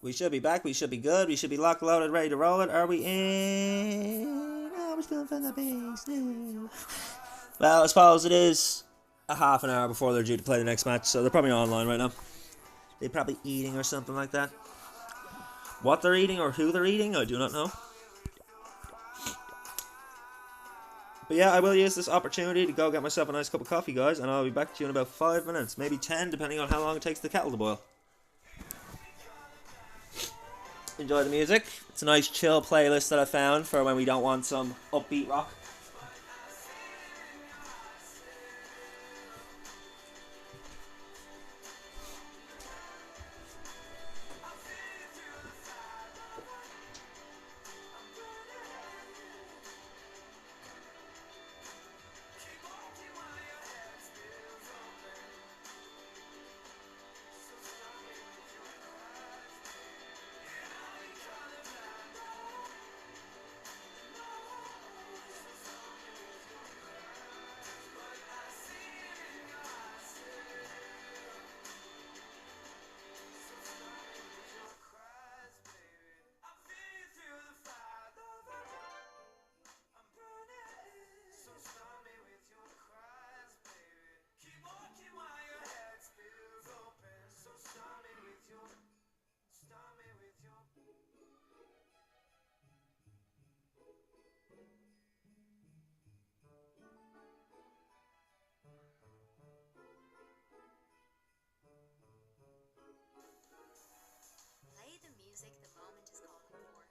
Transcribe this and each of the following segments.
We should be back. We should be good. We should be locked, loaded, ready to roll it. Are we in? Oh, we're still from the base. No. Well, I suppose it is a half an hour before they're due to play the next match, so they're probably online right now. They're probably eating or something like that. What they're eating or who they're eating, I do not know. But yeah, I will use this opportunity to go get myself a nice cup of coffee, guys, and I'll be back to you in about 5 minutes, maybe 10, depending on how long it takes the kettle to boil. Enjoy the music. It's a nice chill playlist that I found for when we don't want some upbeat rock. Play the music the moment is calling for.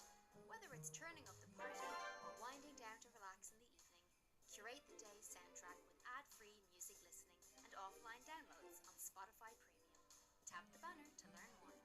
Whether it's turning up the party or winding down to relax in the evening, curate the day's soundtrack with ad-free music listening and offline downloads on Spotify Premium. Tap the banner to learn more.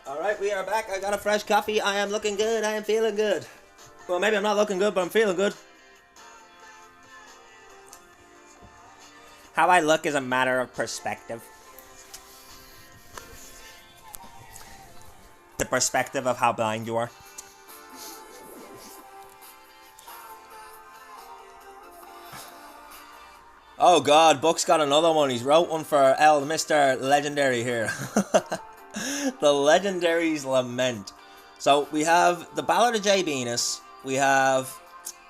Alright, we are back. I got a fresh coffee. I am looking good. I am feeling good. Well, maybe I'm not looking good, but I'm feeling good. How I look is a matter of perspective. the perspective of how blind you are. Oh god, Buck's got another one. He's wrote one for Mr. Legendary here. The Legendary's Lament. So we have the Ballad of Jay Venus. We have,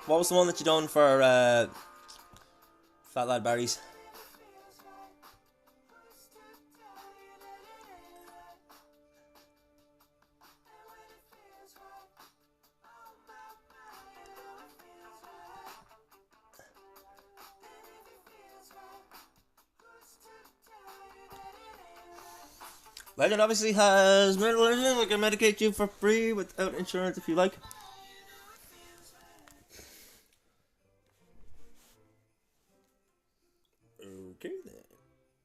what was the one that you done for Fat Lad Barry's? Legend obviously has medicine. I can medicate you for free without insurance if you like. Okay then.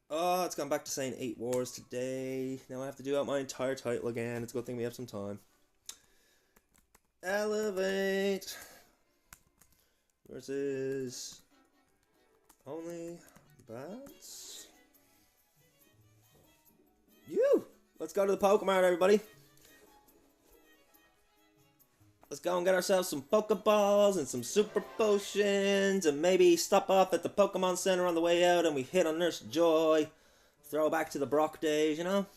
Oh, it's gone back to saying 8 wars today. Now I have to do out my entire title again. It's a good thing we have some time. Elevate versus only bats. Let's go to the Pokemon, everybody. Let's go and get ourselves some Pokeballs and some Super Potions, and maybe stop off at the Pokemon Center on the way out and we hit on Nurse Joy. Throw back to the Brock days, you know?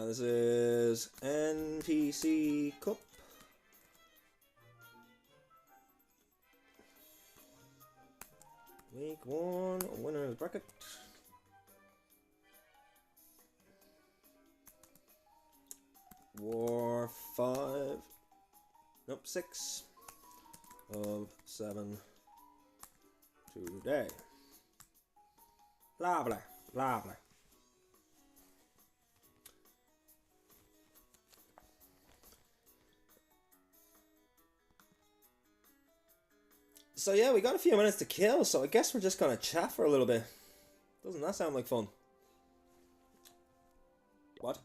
This is NPC Cup. Week 1, winner's bracket. War 5. Nope, 6 of 7 today. Lovely, lovely. So yeah, we got a few minutes to kill, so I guess we're just gonna chat for a little bit. Doesn't that sound like fun? What?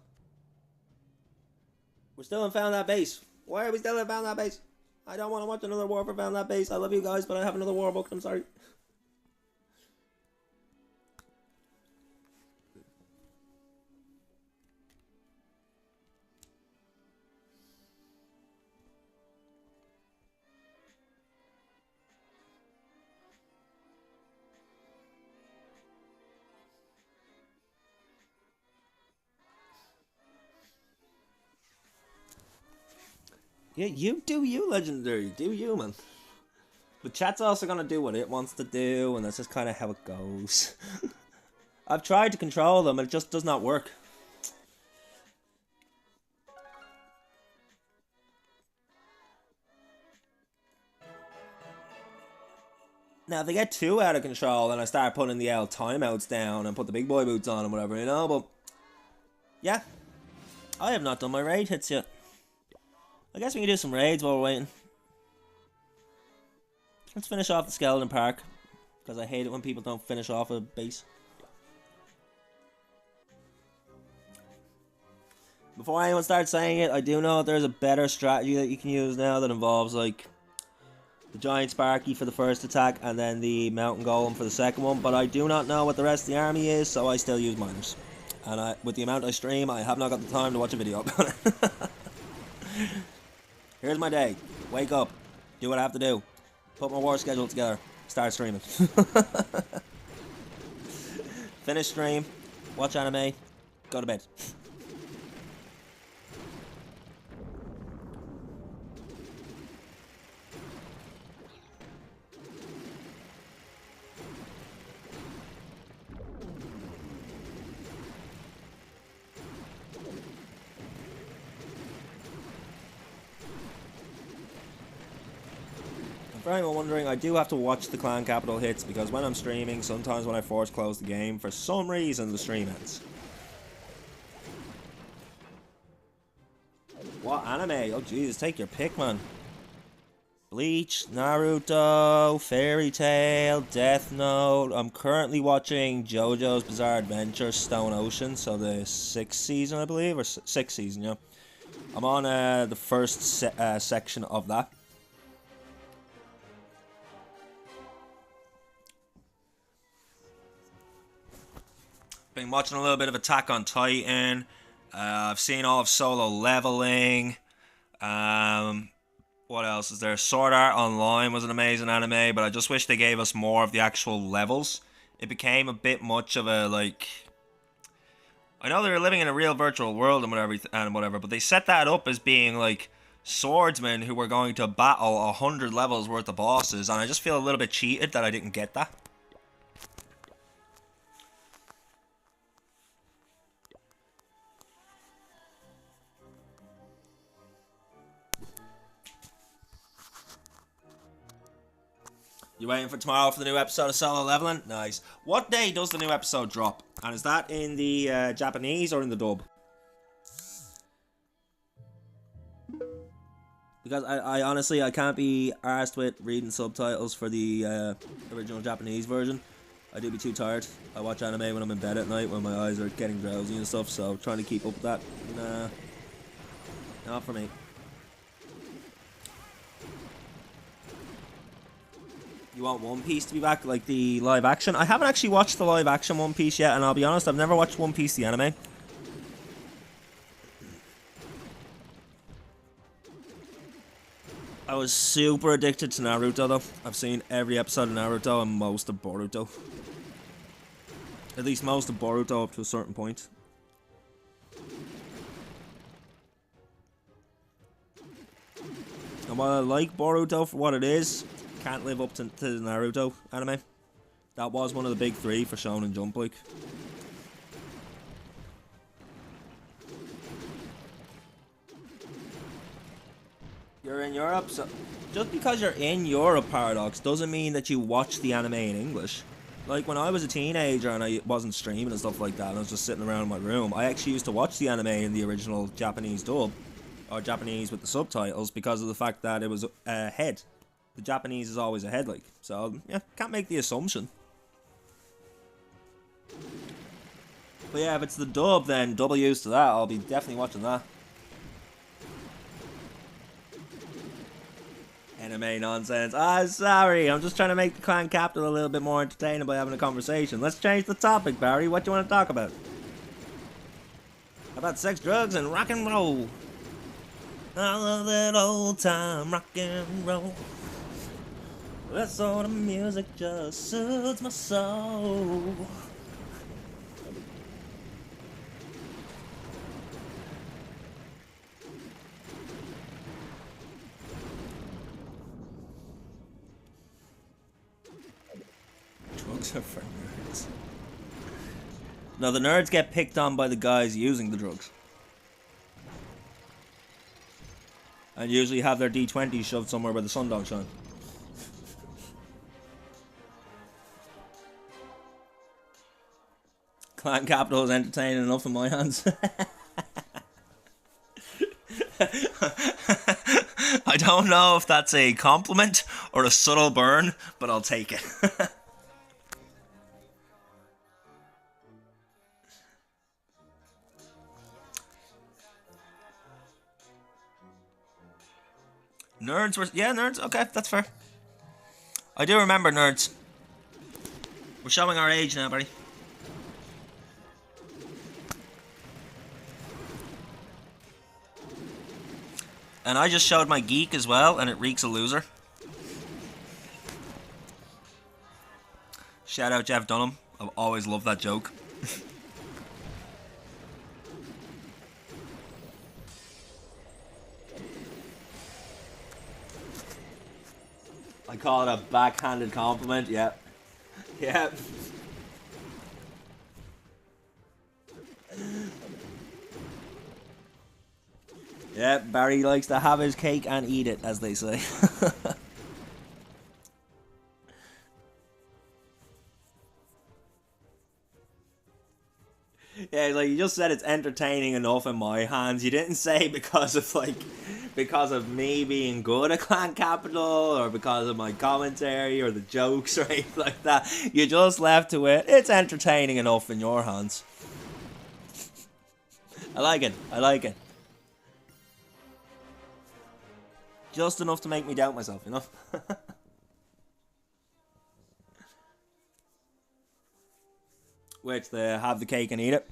We're still in Found That Base. Why are we still in Found That Base? I don't want to watch another war for Found That Base. I love you guys, but I have another war booked. I'm sorry. Yeah, you do you, Legendary. Do you, man. But chat's also gonna do what it wants to do, and that's just kind of how it goes. I've tried to control them, and it just does not work. Now, if they get too out of control, then I start putting the L timeouts down and put the big boy boots on and whatever, you know, but... yeah. I have not done my raid hits yet. I guess we can do some raids while we're waiting. Let's finish off the Skeleton Park, because I hate it when people don't finish off a base. Before anyone starts saying it, I do know that there's a better strategy that you can use now that involves, like, the Giant Sparky for the first attack and then the Mountain Golem for the second one, but I do not know what the rest of the army is, so I still use miners. And with the amount I stream, I have not got the time to watch a video about it. Here's my day. Wake up. Do what I have to do. Put my war schedule together. Start streaming. Finish stream. Watch anime. Go to bed. For anyone wondering, I do have to watch the Clan Capital hits because when I'm streaming, sometimes when I force close the game, for some reason the stream ends. What anime? Oh Jesus, take your pick, man. Bleach, Naruto, Fairy Tail, Death Note. I'm currently watching JoJo's Bizarre Adventure Stone Ocean, so the 6th season, I believe, or 6th season, yeah. I'm on the first section of that. Been watching a little bit of Attack on Titan. I've seen all of Solo Leveling. What else is there? Sword Art Online was an amazing anime, but I just wish they gave us more of the actual levels. It became a bit much of a, like... I know they were living in a real virtual world and whatever, but they set that up as being, like, swordsmen who were going to battle 100 levels worth of bosses, and I just feel a little bit cheated that I didn't get that. You waiting for tomorrow for the new episode of Solo Leveling? Nice. What day does the new episode drop? And is that in the Japanese or in the dub? Because I honestly, I can't be arsed with reading subtitles for the original Japanese version. I do be too tired. I watch anime when I'm in bed at night when my eyes are getting drowsy and stuff, so trying to keep up with that, nah, not for me. You want One Piece to be back, like the live action? I haven't actually watched the live action One Piece yet, and I'll be honest, I've never watched One Piece the anime. I was super addicted to Naruto though. I've seen every episode of Naruto and most of Boruto. At least most of Boruto up to a certain point. And while I like Boruto for what it is, can't live up to the Naruto anime. That was one of the big three for Shonen Jump, like. You're in Europe, so just because you're in Europe, Paradox, doesn't mean that you watch the anime in English. Like, when I was a teenager and I wasn't streaming and stuff like that, and I was just sitting around in my room, I actually used to watch the anime in the original Japanese dub, or Japanese with the subtitles, because of the fact that it was ahead. The Japanese is always ahead, like. So, yeah, can't make the assumption. But yeah, if it's the dub, then double used to that. I'll be definitely watching that. Anime nonsense. Ah, sorry. I'm just trying to make the Clan Capital a little bit more entertaining by having a conversation. Let's change the topic, Barry. What do you want to talk about? How about sex, drugs, and rock and roll? I love that old time rock and roll. That sort of music just soothes my soul. Drugs are for nerds. No, the nerds get picked on by the guys using the drugs. And usually have their D20 shoved somewhere where the sun don't shine. Clan Capital is entertaining enough in my hands. I don't know if that's a compliment or a subtle burn, but I'll take it. Nerds were... Yeah, nerds. Okay, that's fair. I do remember nerds. We're showing our age now, buddy. And I just showed my geek as well, and it reeks a loser. Shout out Jeff Dunham. I've always loved that joke. I call it a backhanded compliment, yep. Yep. Yep, Barry likes to have his cake and eat it, as they say. Yeah, like, you just said it's entertaining enough in my hands. You didn't say because of me being good at Clan Capital, or because of my commentary, or the jokes, or anything like that. You just left to it. It's entertaining enough in your hands. I like it. I like it. Just enough to make me doubt myself, you know? Which, they have the cake and eat it.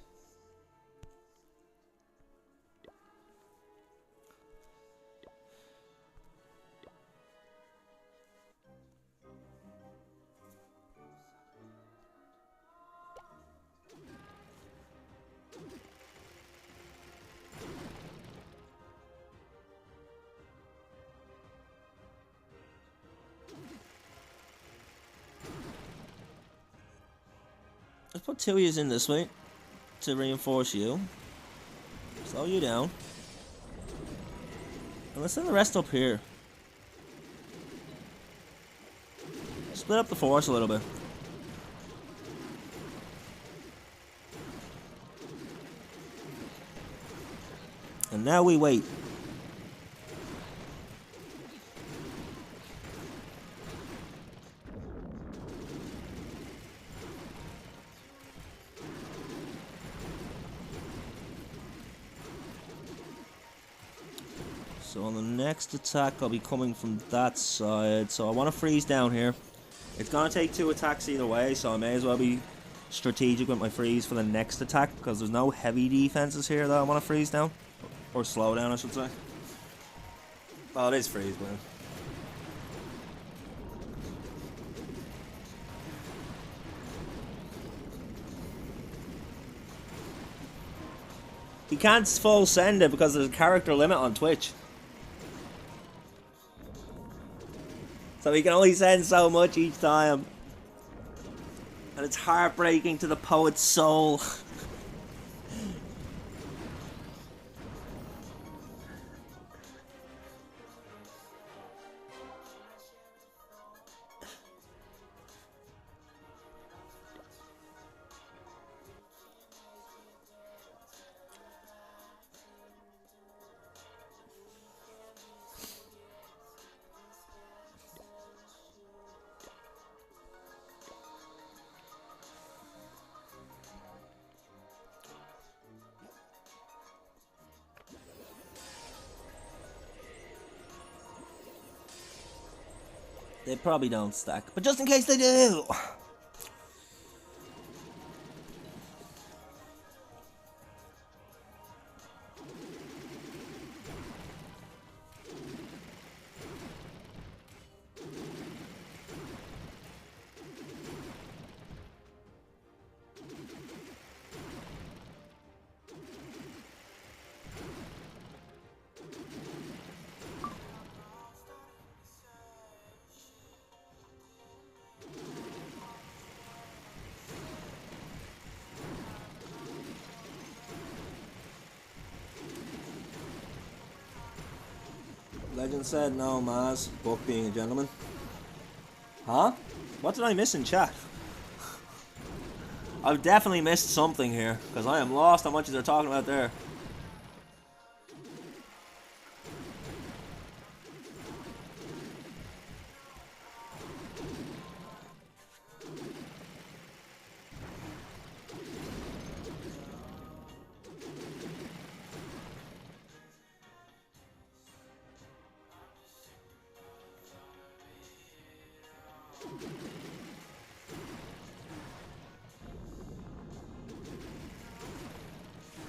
Let's put 2 years in this way to reinforce you. Slow you down. And let's send the rest up here. Split up the force a little bit. And now we wait. So on the next attack, I'll be coming from that side. So I want to freeze down here. It's going to take 2 attacks either way, so I may as well be strategic with my freeze for the next attack, because there's no heavy defenses here that I want to freeze down. Or slow down, I should say. Well, it is freeze, man. You can't full send it because there's a character limit on Twitch. So he can only send so much each time. And it's heartbreaking to the poet's soul. They probably don't stack, but just in case they do. Legend said no, Maz. Book being a gentleman. Huh? What did I miss in chat? I've definitely missed something here, because I am lost on what they're talking about there.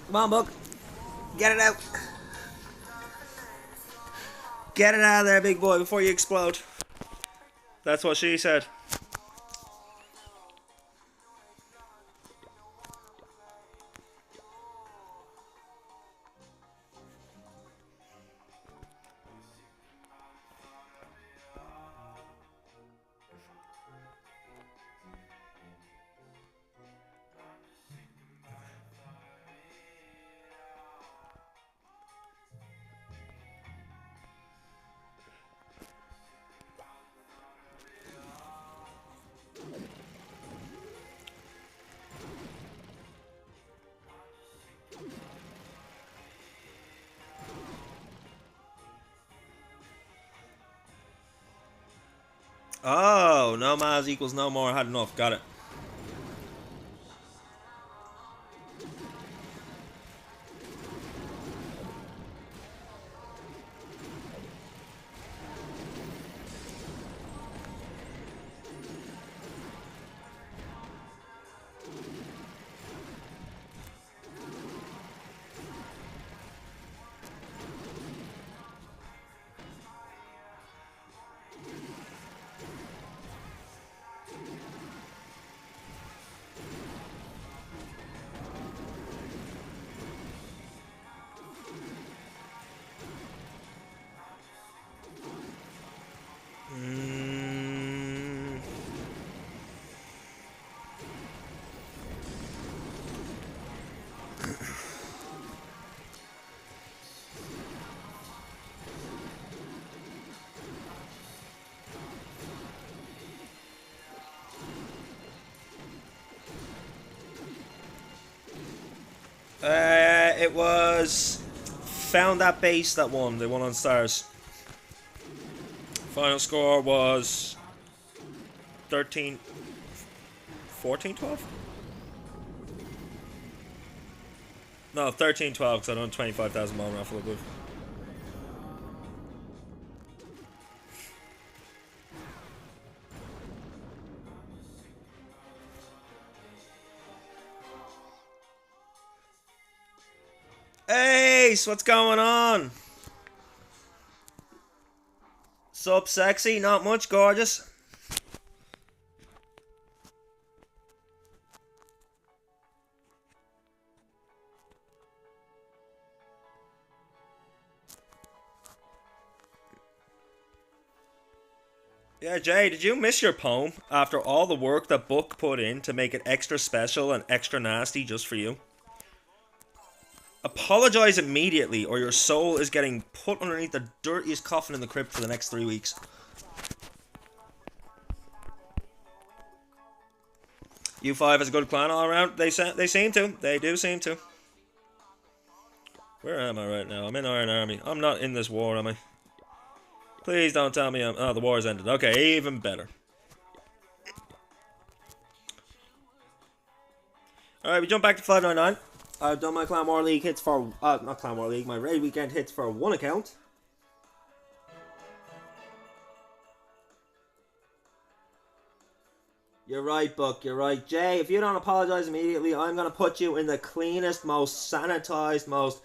Come on, Book. Get it out. Get it out of there, big boy, before you explode. That's what she said. Oh, no Maz equals no more. I had enough. Got it. it was Found That Base that won. They won on stars. Final score was 13, 14, 12? No, 13, 12 because I done 25,000 ball raffle, I believe. Ace, what's going on? Sup, sexy? Not much, gorgeous. Yeah, Jay, did you miss your poem after all the work that Book put in to make it extra special and extra nasty just for you? Apologize immediately, or your soul is getting put underneath the dirtiest coffin in the crypt for the next 3 weeks. U5 has a good clan all around. They seem to. They do seem to. Where am I right now? I'm in Iron Army. I'm not in this war, am I? Please don't tell me I'm... Oh, the war's ended. Okay, even better. Alright, we jump back to 599. I've done my Clan War League hits for... not Clan War League, my Raid Weekend hits for one account. You're right, Buck, you're right. Jay, if you don't apologize immediately, I'm going to put you in the cleanest, most sanitized, most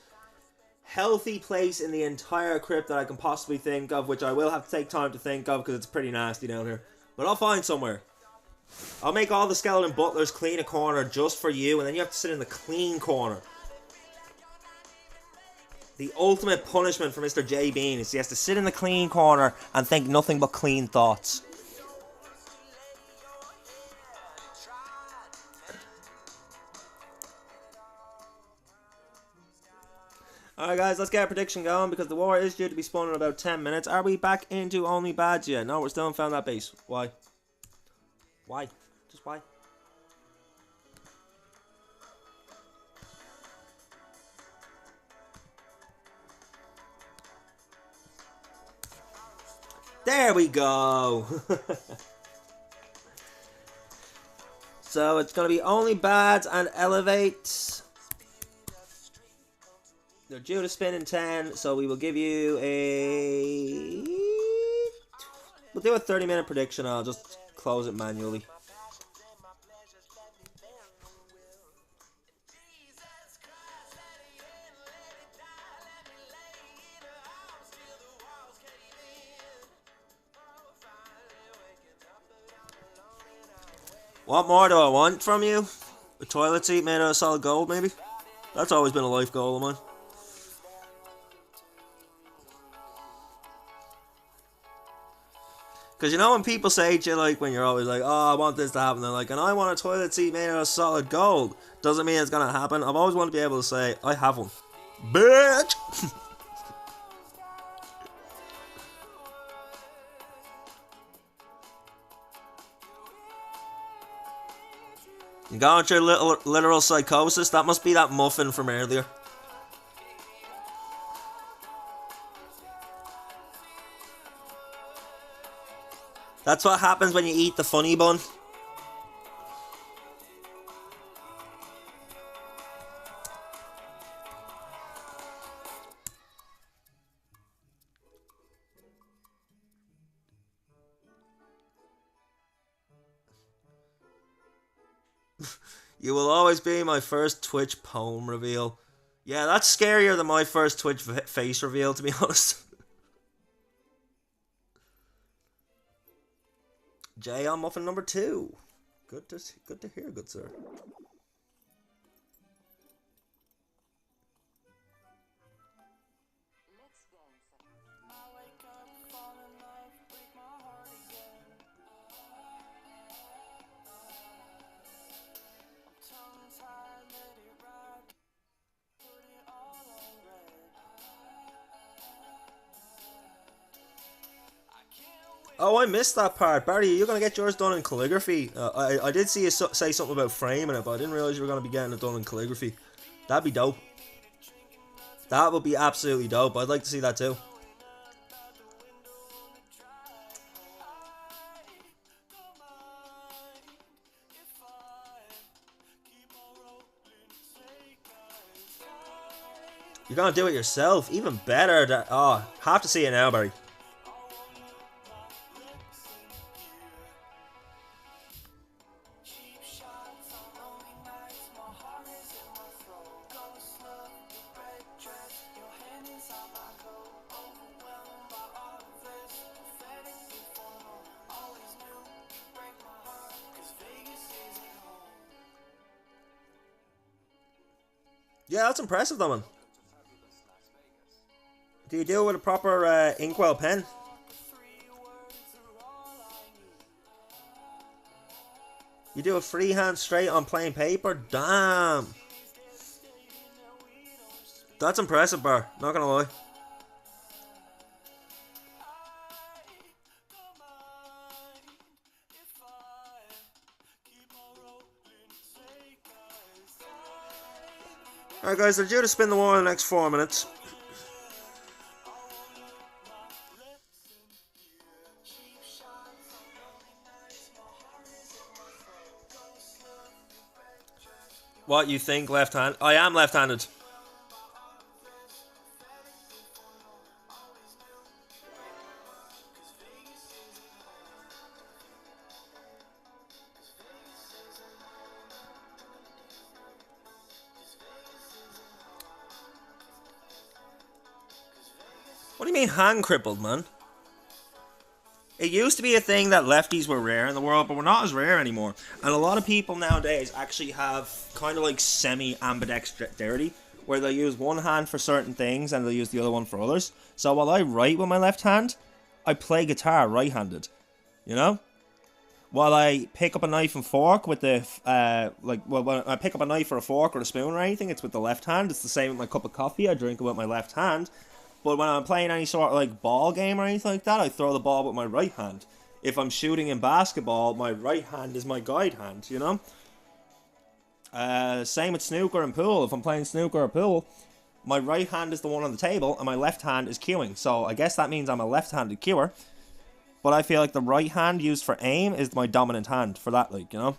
healthy place in the entire crypt that I can possibly think of, which I will have to take time to think of because it's pretty nasty down here. But I'll find somewhere. I'll make all the skeleton butlers clean a corner just for you, and then you have to sit in the clean corner. The ultimate punishment for Mr. J Bean is he has to sit in the clean corner and think nothing but clean thoughts. Alright guys, let's get a prediction going because the war is due to be spun in about 10 minutes. Are we back into only bads yet? No, we're still in Found That Base. Why? Why? Just why? There we go! So it's going to be only bads and elevates. They're due to spin in 10, so we will give you a... We'll do a 30-minute prediction. I'll just close it manually. What more do I want from you? A toilet seat made out of solid gold, maybe? That's always been a life goal of mine. Because you know when people say to you, like, when you're always like, oh, I want this to happen, they're like, and I want a toilet seat made out of solid gold. Doesn't mean it's going to happen. I've always wanted to be able to say, I have one. Bitch! You going through literal psychosis? That must be that muffin from earlier. That's what happens when you eat the funny bun. You will always be my first Twitch poem reveal. Yeah, that's scarier than my first Twitch face reveal, to be honest. Jay on muffin number 2. Good to hear, good sir. Oh, I missed that part. Barry, you're going to get yours done in calligraphy. I did see you say something about framing it, but I didn't realise you were going to be getting it done in calligraphy. That'd be dope. That would be absolutely dope. I'd like to see that too. You're gonna do it yourself. Even better. Oh, have to see it now, Barry. Yeah, that's impressive, though, man. Do you do it with a proper inkwell pen? You do a freehand straight on plain paper? Damn. That's impressive, Bar. Not gonna lie. Alright guys, they're due to spin the wheel in the next 4 minutes. What you think, left hand? I am left-handed. What do you mean hand crippled, man? It used to be a thing that lefties were rare in the world, but we're not as rare anymore. And a lot of people nowadays actually have kind of like semi-ambidexterity, where they use one hand for certain things and they'll use the other one for others. So while I write with my left hand, I play guitar right-handed. You know? While I pick up a knife and fork with the, when I pick up a knife or a fork or a spoon or anything, it's with the left hand. It's the same with my cup of coffee. I drink it with my left hand. But when I'm playing any sort of like ball game or anything like that, I throw the ball with my right hand. If I'm shooting in basketball, my right hand is my guide hand, you know? Same with snooker and pool. If I'm playing snooker or pool, my right hand is the one on the table and my left hand is cueing. So I guess that means I'm a left-handed cuer. But I feel like the right hand used for aim is my dominant hand for that, like, you know?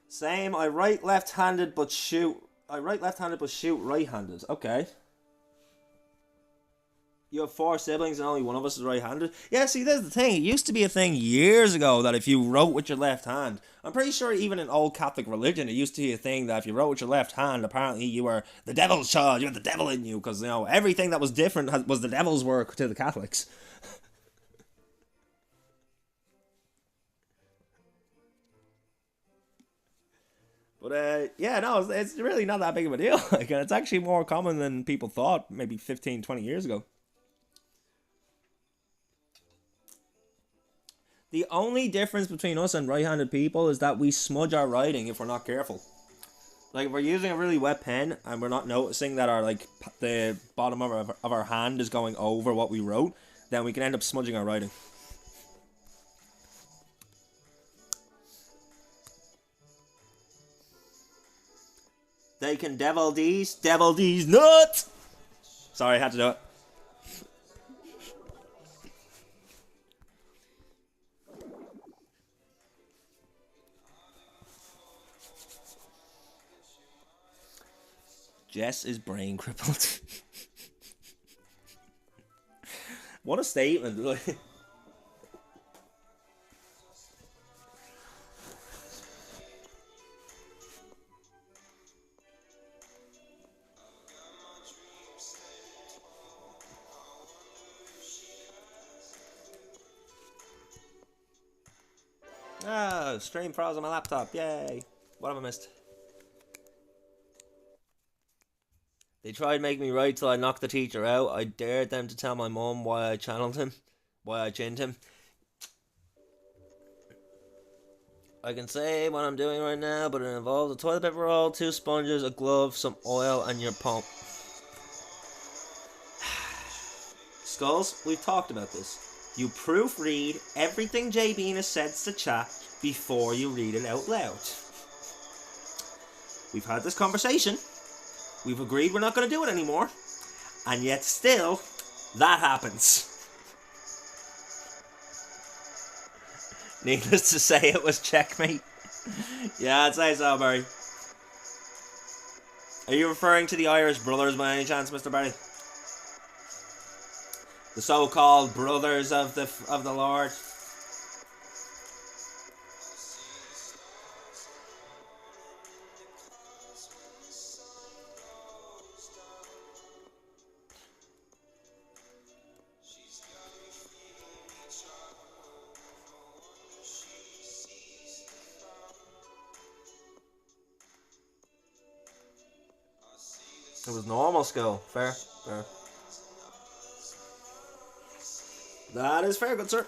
Same, I write left-handed but shoot. I write left-handed but shoot right-handed. Okay. You have 4 siblings and only one of us is right-handed? Yeah, see, there's the thing. It used to be a thing years ago that if you wrote with your left hand, I'm pretty sure even in old Catholic religion, it used to be a thing that if you wrote with your left hand, apparently you were the devil's child. You had the devil in you because, you know, everything that was different was the devil's work to the Catholics. But, yeah, no, it's really not that big of a deal. Like, and it's actually more common than people thought maybe 15, 20 years ago. The only difference between us and right-handed people is that we smudge our writing if we're not careful. Like, if we're using a really wet pen and we're not noticing that our, like, the bottom of our hand is going over what we wrote, then we can end up smudging our writing. They can devil these nuts! Sorry, I had to do it. Jess is brain crippled. What a statement. Ah, stream froze on my laptop. Yay. What have I missed? They tried making me write till I knocked the teacher out. I dared them to tell my mum why I channeled him. Why I chinned him. I can say what I'm doing right now, but it involves a toilet paper roll, 2 sponges, a glove, some oil, and your pump. Skulls, we've talked about this. You proofread everything J Bean has said to chat before you read it out loud. We've had this conversation. We've agreed we're not going to do it anymore. And yet still, that happens. Needless to say, it was checkmate. Yeah, I'd say so, Barry. Are you referring to the Irish brothers by any chance, Mr. Barry? The so-called brothers of the Lord? It was normal school. Fair. That is fair, good sir.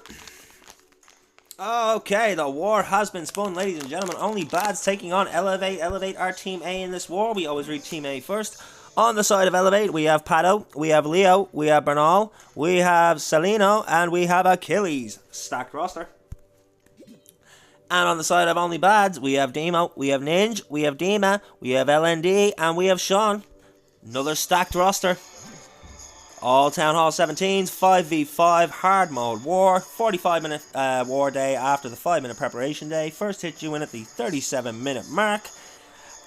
Okay, the war has been spun, ladies and gentlemen. Only Bads taking on Elevate. Elevate are Team A in this war. We always read Team A first. On the side of Elevate, we have Pato, we have Leo, we have Bernal, we have Celino, and we have Achilles. Stacked roster. And on the side of Only Bads, we have Demo, we have Ninja, we have Dima, we have LND, and we have Sean. Another stacked roster. All Town Hall 17s, 5v5 hard mode war, 45-minute war day after the 5-minute preparation day. First hit you in at the 37-minute mark.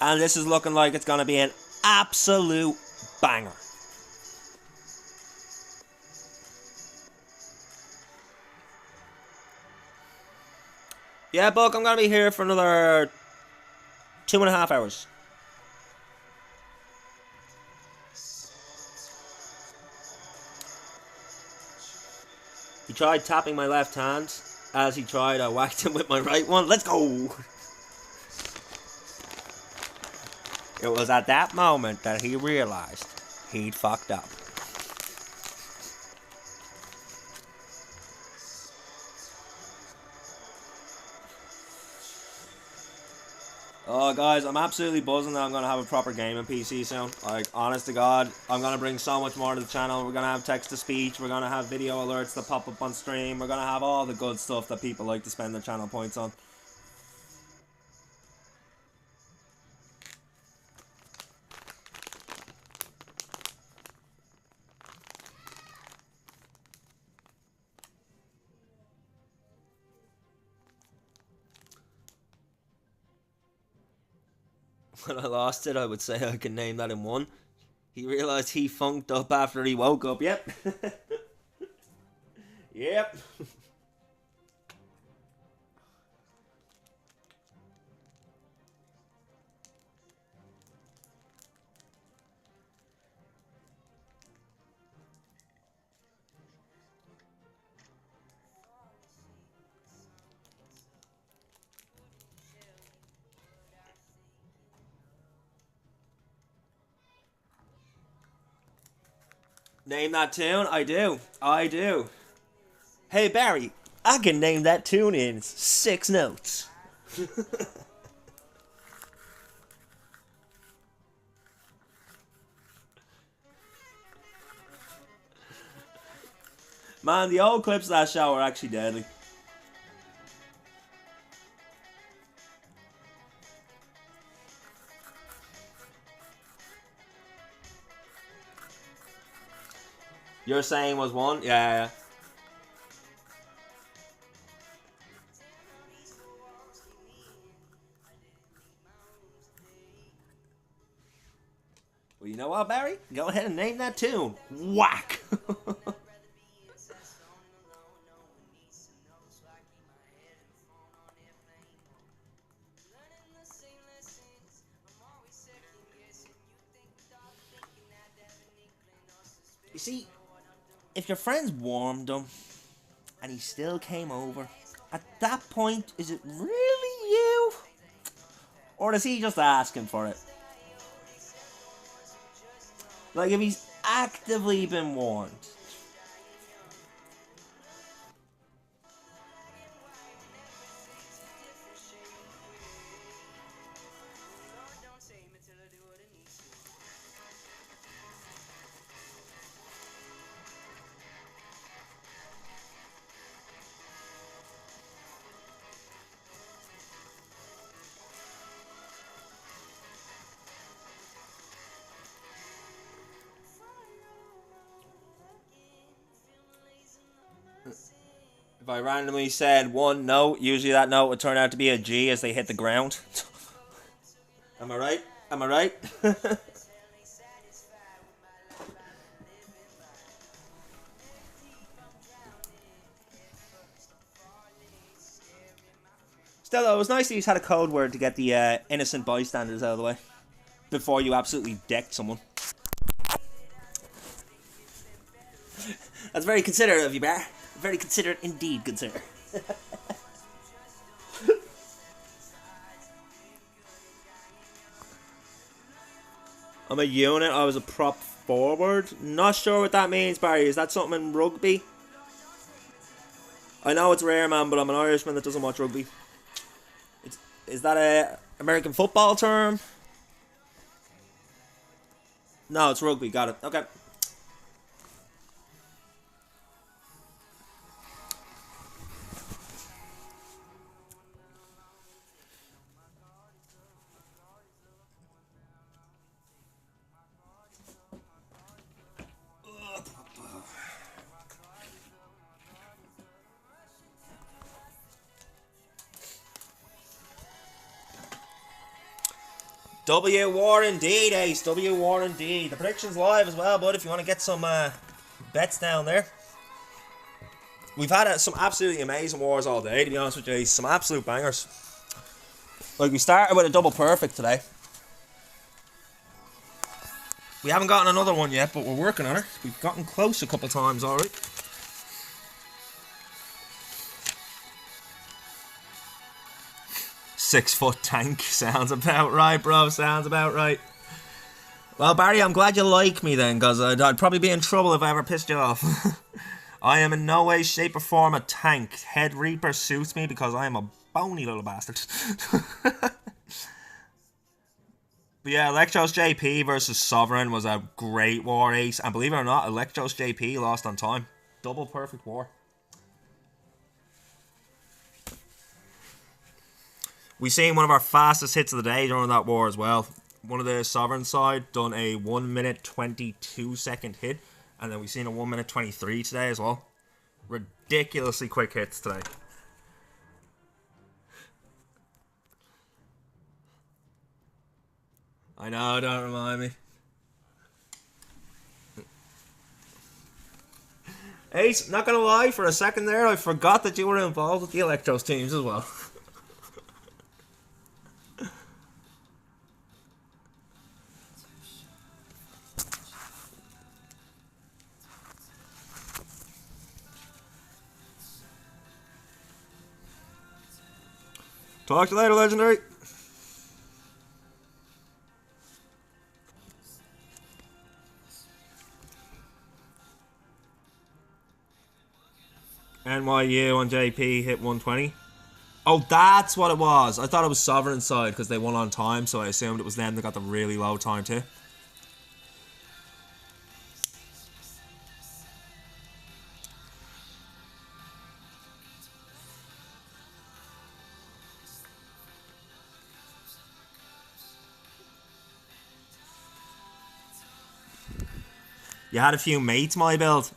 And this is looking like it's going to be an absolute banger. Yeah, Buck, I'm going to be here for another 2.5 hours. He tried tapping my left hand. As he tried, I whacked him with my right one. Let's go! It was at that moment that he realized he'd fucked up. Oh, guys, I'm absolutely buzzing that I'm going to have a proper gaming PC soon. Like, honest to God, I'm going to bring so much more to the channel. We're going to have text-to-speech. We're going to have video alerts that pop up on stream. We're going to have all the good stuff that people like to spend their channel points on. When I lost it, I would say I can name that in one. He realized he funked up after he woke up. Yep. Yep. Name that tune? I do. Hey Barry, I can name that tune in 6 notes. Man, the old clips of that show are actually deadly. You're saying was one? Yeah. Well, you know what, Barry? Go ahead and name that tune. Whack! You see, if your friends warmed him and he still came over, at that point, is it really you? Or is he just asking for it? Like, if he's actively been warned. If I randomly said one note, usually that note would turn out to be a G as they hit the ground. Am I right? Am I right? Still, though, it was nice that you had a code word to get the innocent bystanders out of the way before you absolutely decked someone. That's very considerate of you, Bear. Very considerate indeed, good sir. I'm a unit. I was a prop forward. Not sure what that means, Barry. Is that something in rugby? I know it's rare, man, but I'm an Irishman that doesn't watch rugby. Is that a American football term? No, it's rugby. Got it. Okay. W War indeed, Ace. W War indeed. The prediction's live as well, bud, if you want to get some bets down there. We've had some absolutely amazing wars all day, to be honest with you, Ace. Some absolute bangers. Like, we started with a double perfect today. We haven't gotten another one yet, but we're working on it. We've gotten close a couple times, alright. Six-foot tank. Sounds about right, bro. Sounds about right. Well, Barry, I'm glad you like me then, because I'd probably be in trouble if I ever pissed you off. I am in no way, shape, or form a tank. Head Reaper suits me because I am a bony little bastard. But yeah, Electros JP versus Sovereign was a great war, Ace. And believe it or not, Electros JP lost on time. Double perfect war. We seen one of our fastest hits of the day during that war as well. One of the Sovereign side done a 1 minute 22 second hit. And then we seen a 1 minute 23 today as well. Ridiculously quick hits today. I know, don't remind me. Ace, not gonna lie, for a second there, I forgot that you were involved with the Electros teams as well. Talk to you later, Legendary. NYU on JP hit 120. Oh, that's what it was. I thought it was Sovereign side because they won on time, so I assumed it was them that got the really low time too. You had a few mates, my build.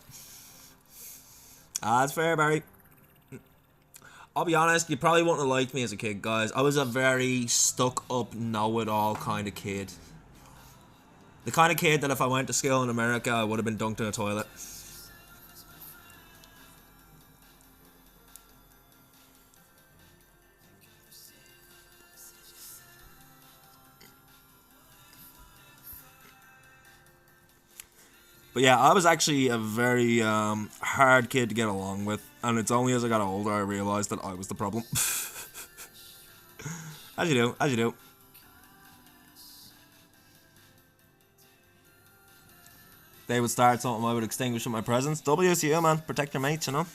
Ah, that's fair, Barry. I'll be honest, you probably wouldn't have liked me as a kid, guys. I was a very stuck-up, know-it-all kind of kid. The kind of kid that if I went to school in America, I would have been dunked in a toilet. But yeah, I was actually a very hard kid to get along with. And it's only as I got older I realised that I was the problem. As you do, as you do. They would start something, I would extinguish with my presence. WCU, man. Protect your mates, you know.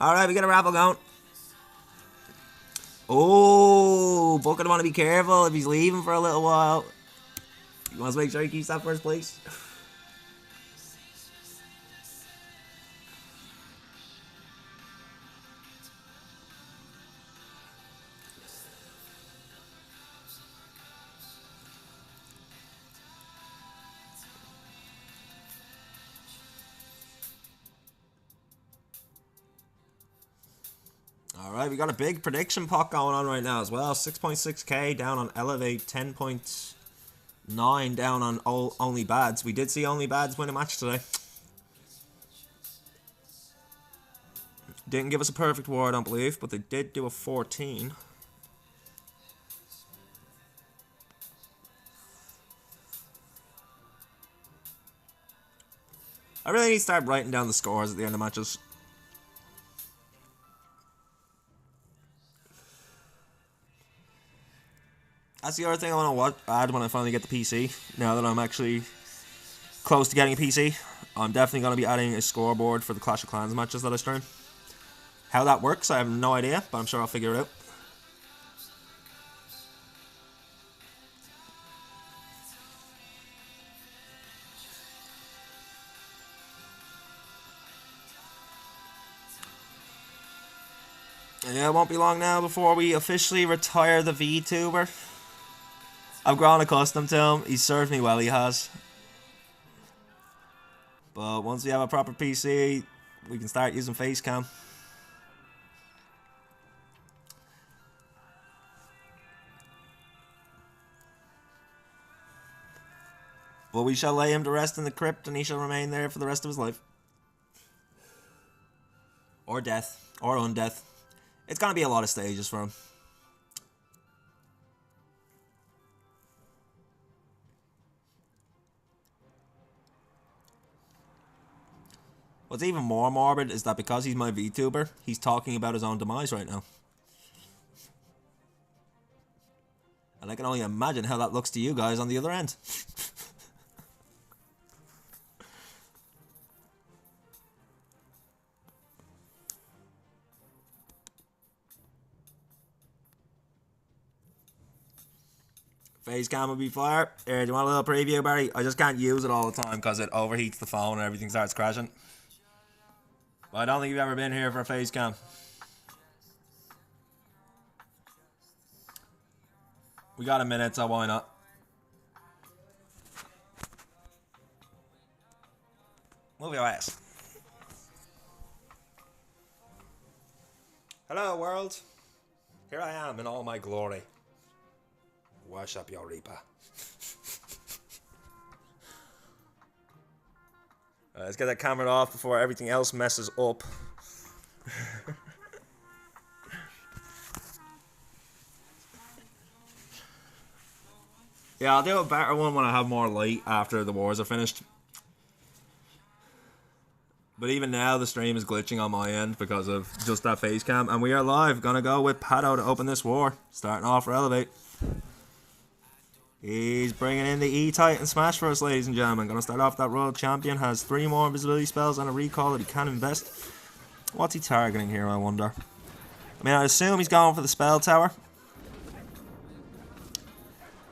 Alright, we got a raffle going. Oh, Bucket want to be careful if he's leaving for a little while. He wants to make sure he keeps that first place. Alright, we got a big prediction pot going on right now as well. 6.6k down on Elevate, 10.9 down on Only Bads. We did see Only Bads win a match today. Didn't give us a perfect war, I don't believe, but they did do a 14. I really need to start writing down the scores at the end of matches. That's the other thing I want to add when I finally get the PC. Now that I'm actually close to getting a PC, I'm definitely going to be adding a scoreboard for the Clash of Clans matches that I stream. How that works, I have no idea, but I'm sure I'll figure it out. Yeah, it won't be long now before we officially retire the VTuber. I've grown accustomed to him. He's served me well, he has. But once we have a proper PC, we can start using Facecam. But we shall lay him to rest in the crypt, and he shall remain there for the rest of his life. Or death. Or undeath. It's gonna be a lot of stages for him. What's even more morbid is that because he's my VTuber, he's talking about his own demise right now. And I can only imagine how that looks to you guys on the other end. Facecam will be fire. Here, do you want a little preview, Barry? I just can't use it all the time because it overheats the phone and everything starts crashing. But I don't think you've ever been here for a Facecam. We got a minute, so why not? Move your ass. Hello, world. Here I am in all my glory. Worship your Reaper. Let's get that camera off before everything else messes up. Yeah, I'll do a better one when I have more light after the wars are finished. But even now, the stream is glitching on my end because of just that face cam. And we are live. Gonna go with Pato to open this war. Starting off for Elevate. He's bringing in the E-Titan Smash for us, ladies and gentlemen. Gonna start off that Royal Champion. Has 3 more invisibility spells and a recall that he can invest. What's he targeting here, I wonder? I mean, I assume he's going for the Spell Tower.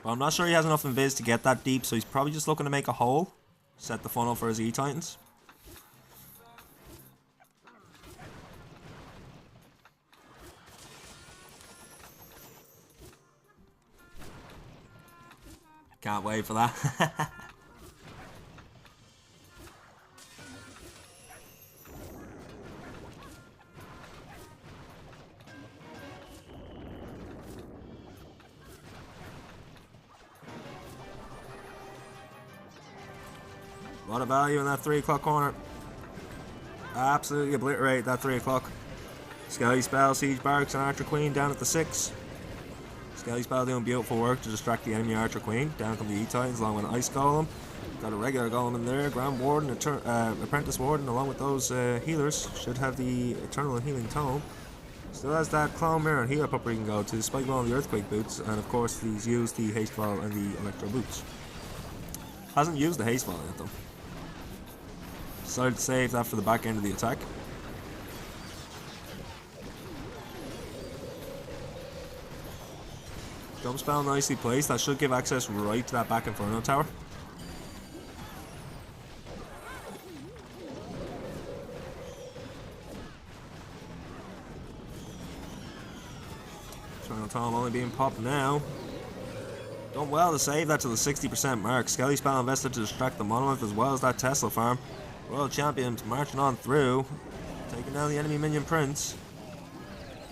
But I'm not sure he has enough invis to get that deep, so he's probably just looking to make a hole. Set the funnel for his E-Titans. Can't wait for that. A lot of value in that 3 o'clock corner. Absolutely obliterate that 3 o'clock. Skelly Spell, Siege Barracks, and Archer Queen down at the 6. Skelly Spell doing beautiful work to distract the enemy Archer Queen. Down come the E-Titans along with an Ice Golem. Got a regular Golem in there. Grand Warden, Apprentice Warden, along with those healers. Should have the Eternal and Healing Tome. Still has that Clone Mirror and Heal Up he can go to, despite one of the Earthquake Boots. And of course, he's used the Haste Ball and the Electro Boots. Hasn't used the Haste Ball yet though. Decided to save that for the back end of the attack. Jump spell nicely placed. That should give access right to that back Inferno Tower. Inferno Tome only being popped now. Done well to save that to the 60% mark. Skelly Spell invested to distract the Monolith as well as that Tesla farm. Royal Champions marching on through. Taking down the enemy minion Prince.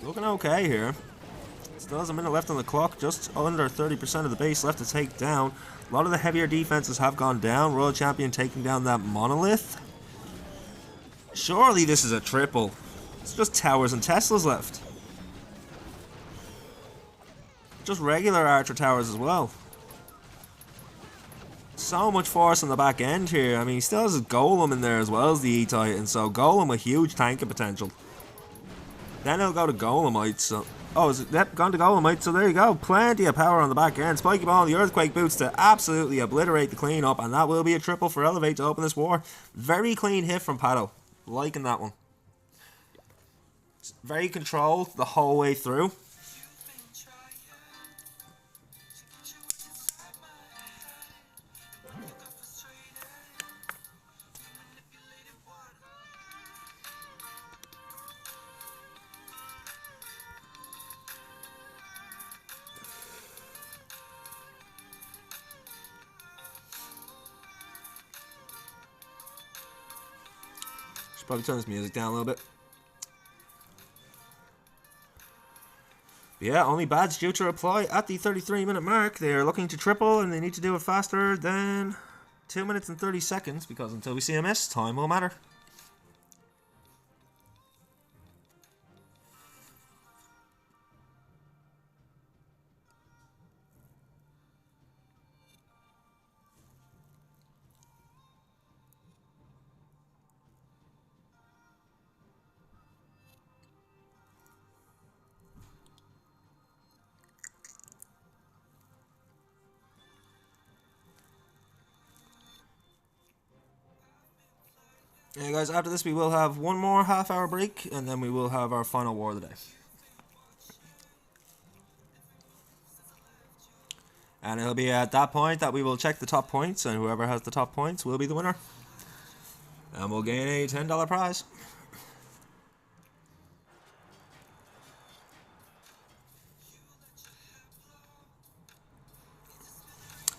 Looking okay here. Still has a minute left on the clock, just under 30% of the base left to take down. A lot of the heavier defenses have gone down. Royal Champion taking down that Monolith. Surely this is a triple. It's just towers and Teslas left. Just regular Archer towers as well. So much force on the back end here. I mean, he still has his Golem in there as well as the E-Titan, so Golem with huge tanking potential. Then he'll go to Golemite, so... Oh, is it? Yep, gone to Golemite, so there you go. Plenty of power on the back end. Spiky Ball and the Earthquake Boots to absolutely obliterate the cleanup, and that will be a triple for Elevate to open this war. Very clean hit from Pato. Liking that one. Very controlled the whole way through. Should probably turn this music down a little bit. Yeah, only badge due to apply at the 33-minute mark. They are looking to triple, and they need to do it faster than 2 minutes and 30 seconds, because until we see a miss, time will matter. Yeah, guys, after this we will have one more half-hour break, and then we will have our final war of the day. And it'll be at that point that we will check the top points, and whoever has the top points will be the winner. And we'll gain a $10 prize.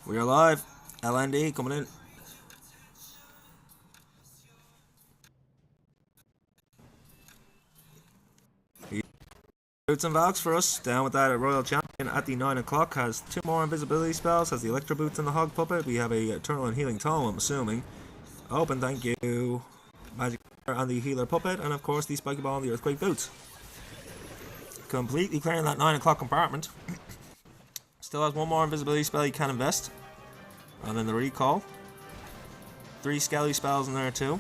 We are live. LND coming in. Boots and Valks for us, down with that at Royal Champion at the 9 o'clock, has 2 more invisibility spells, has the Electro Boots and the Hog Puppet. We have a Eternal and Healing Tome, I'm assuming. Open, thank you. Magic and the Healer Puppet, and of course the Spiky Ball and the Earthquake Boots. Completely clearing that 9 o'clock compartment. Still has 1 more invisibility spell he can invest. And then the Recall. 3 Skelly spells in there too.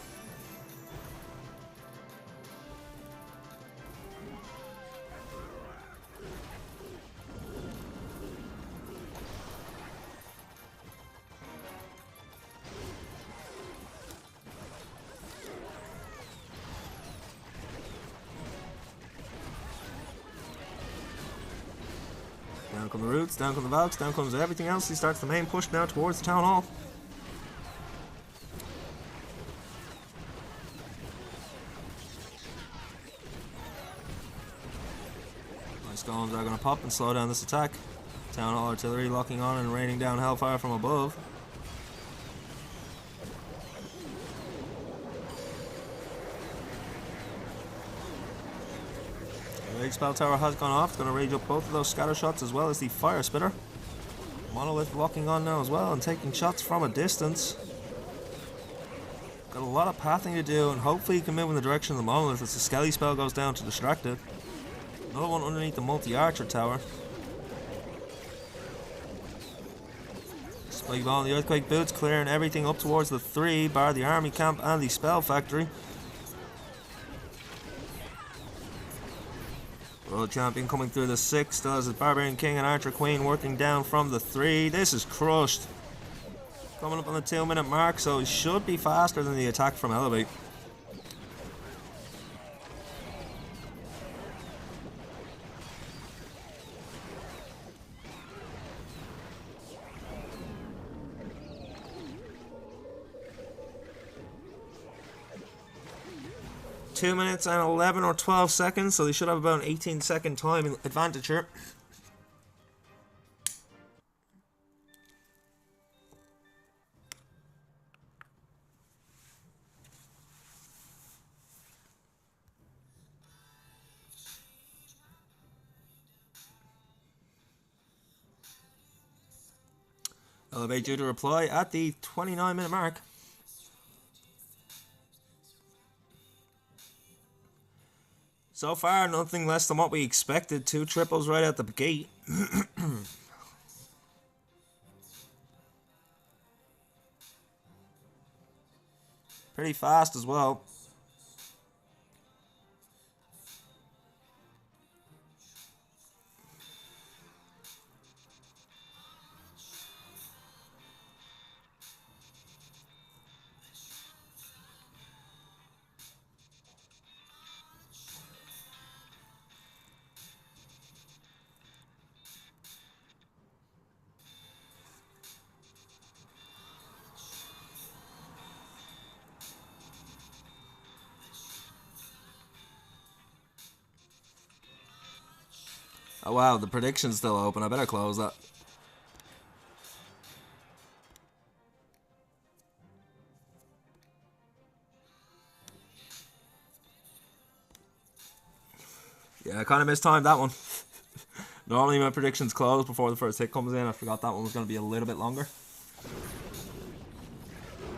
Down come the Roots, down come the Valks, down comes everything else. He starts the main push now towards the Town Hall. Nice golems are going to pop and slow down this attack. Town Hall Artillery locking on and raining down hellfire from above. Rage Spell Tower has gone off. It's going to rage up both of those scatter shots as well as the Fire Spitter. Monolith locking on now as well and taking shots from a distance. Got a lot of pathing to do, and hopefully he can move in the direction of the Monolith as the Skelly spell goes down to distract it. Another one underneath the multi-archer tower. Spiky Ball and the Earthquake Boots clearing everything up towards the 3, bar the army camp and the spell factory. Royal Champion coming through the 6, still has his Barbarian King and Archer Queen working down from the 3. This is crushed. Coming up on the 2-minute mark, so it should be faster than the attack from Elevate. Two minutes and 11 or 12 seconds, so they should have about an 18-second time advantage here. Elevate due to reply at the 29-minute mark. So far, nothing less than what we expected. 2 triples right out the gate. Pretty fast as well. Oh wow, the prediction's still open. I better close that. Yeah, I kind of mistimed that one. Normally my predictions close before the first hit comes in. I forgot that one was going to be a little bit longer.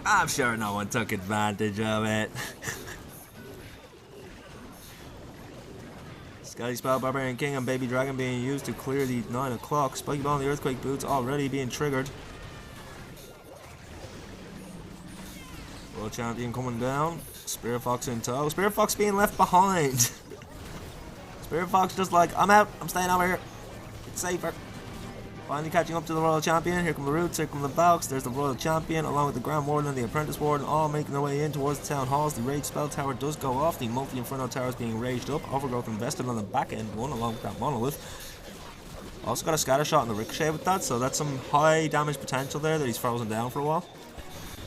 I'm sure no one took advantage of it. Skelly Spell, Barbarian King, and Baby Dragon being used to clear the 9 o'clock. Spiky Ball and the Earthquake Boots already being triggered. World Champion coming down. Spirit Fox in tow. Spirit Fox being left behind. Spirit Fox just like, I'm out. I'm staying over here. It's safer. Finally catching up to the Royal Champion. Here come the Roots, here come the Valks. There's the Royal Champion, along with the Grand Warden and the Apprentice Warden, all making their way in towards the Town Halls. The Rage Spell Tower does go off. The Multi-Inferno Tower is being raged up. Overgrowth invested on the back end one, along with that Monolith. Also got a Scatter Shot and the Ricochet with that, so that's some high damage potential there that he's frozen down for a while.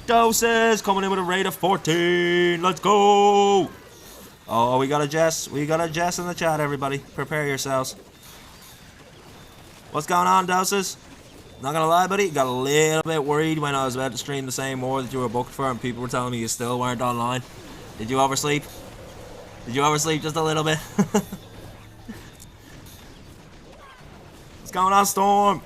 Doses coming in with a rate of 14. Let's go! Oh, we got a Jess. We got a Jess in the chat, everybody. Prepare yourselves. What's going on, Doses? Not gonna lie, buddy, got a little bit worried when I was about to stream the same war that you were booked for and people were telling me you still weren't online. Did you oversleep? Did you oversleep just a little bit? What's going on, Storm?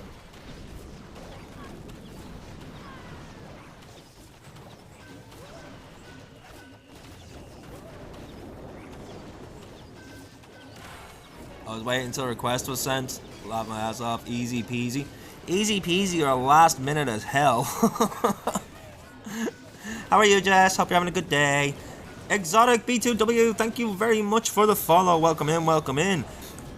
I was waiting until a request was sent. Laugh my ass off. Easy peasy. Easy peasy or last minute as hell. How are you, Jess? Hope you're having a good day. Exotic B2W, thank you very much for the follow. Welcome in, welcome in.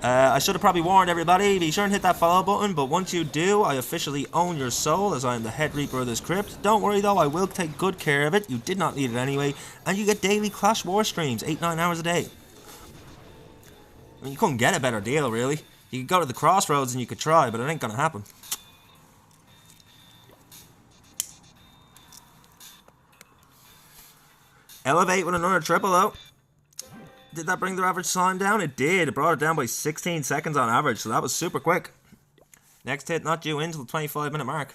I should have probably warned everybody, be sure and hit that follow button, but once you do, I officially own your soul as I am the head reaper of this crypt. Don't worry though, I will take good care of it. You did not need it anyway, and you get daily Clash War streams, 8-9 hours a day. I mean, you couldn't get a better deal, really. You could go to the Crossroads and you could try, but it ain't gonna happen. Elevate with another triple, though. Did that bring their average time down? It did. It brought it down by 16 seconds on average, so that was super quick. Next hit not due in until the 25-minute mark.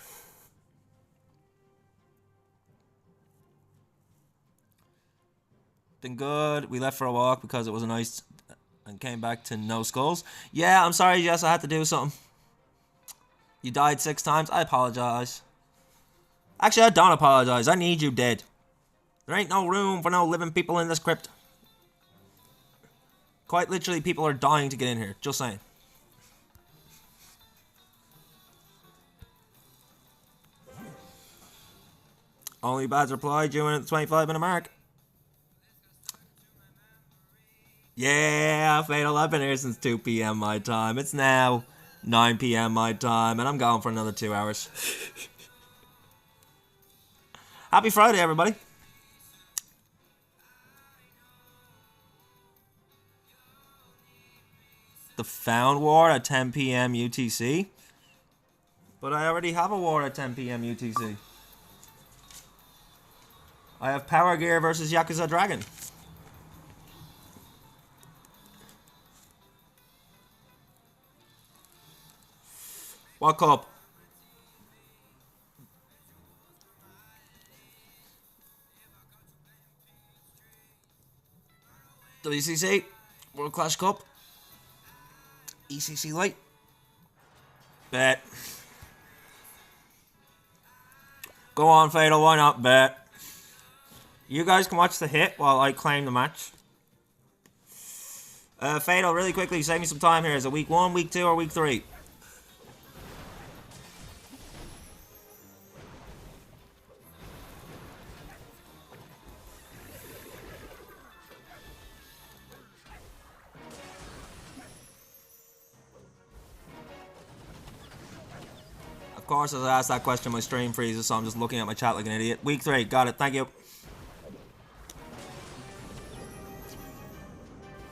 Been good. We left for a walk because it was nice and came back to no skulls. Yeah, I'm sorry, Jess, I had to do something. You died 6 times. I apologize. Actually, I don't apologize. I need you dead. There ain't no room for no living people in this crypt. Quite literally, people are dying to get in here. Just saying. Only bad's reply due in at the 25-minute mark. Yeah, Fatal, I've been here since 2 p.m. my time. It's now 9 p.m. my time, and I'm going for another 2 hours. Happy Friday, everybody. The Found War at 10 p.m. UTC. But I already have a war at 10 p.m. UTC. I have Power Gear versus Yakuza Dragon. What cup? WCC, World Clash Cup, ECC Light. Bet. Go on, Fatal, why not bet? You guys can watch the hit while I claim the match. Fatal, really quickly, save me some time here. Is it week 1, week 2, or week 3? Of course, as I asked that question, my stream freezes, so I'm just looking at my chat like an idiot. Week 3, got it, thank you.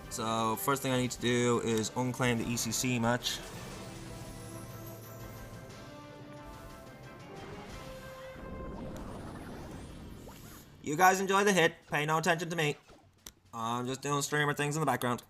So, first thing I need to do is unclaim the ECC match. You guys enjoy the hit, pay no attention to me. I'm just doing streamer things in the background.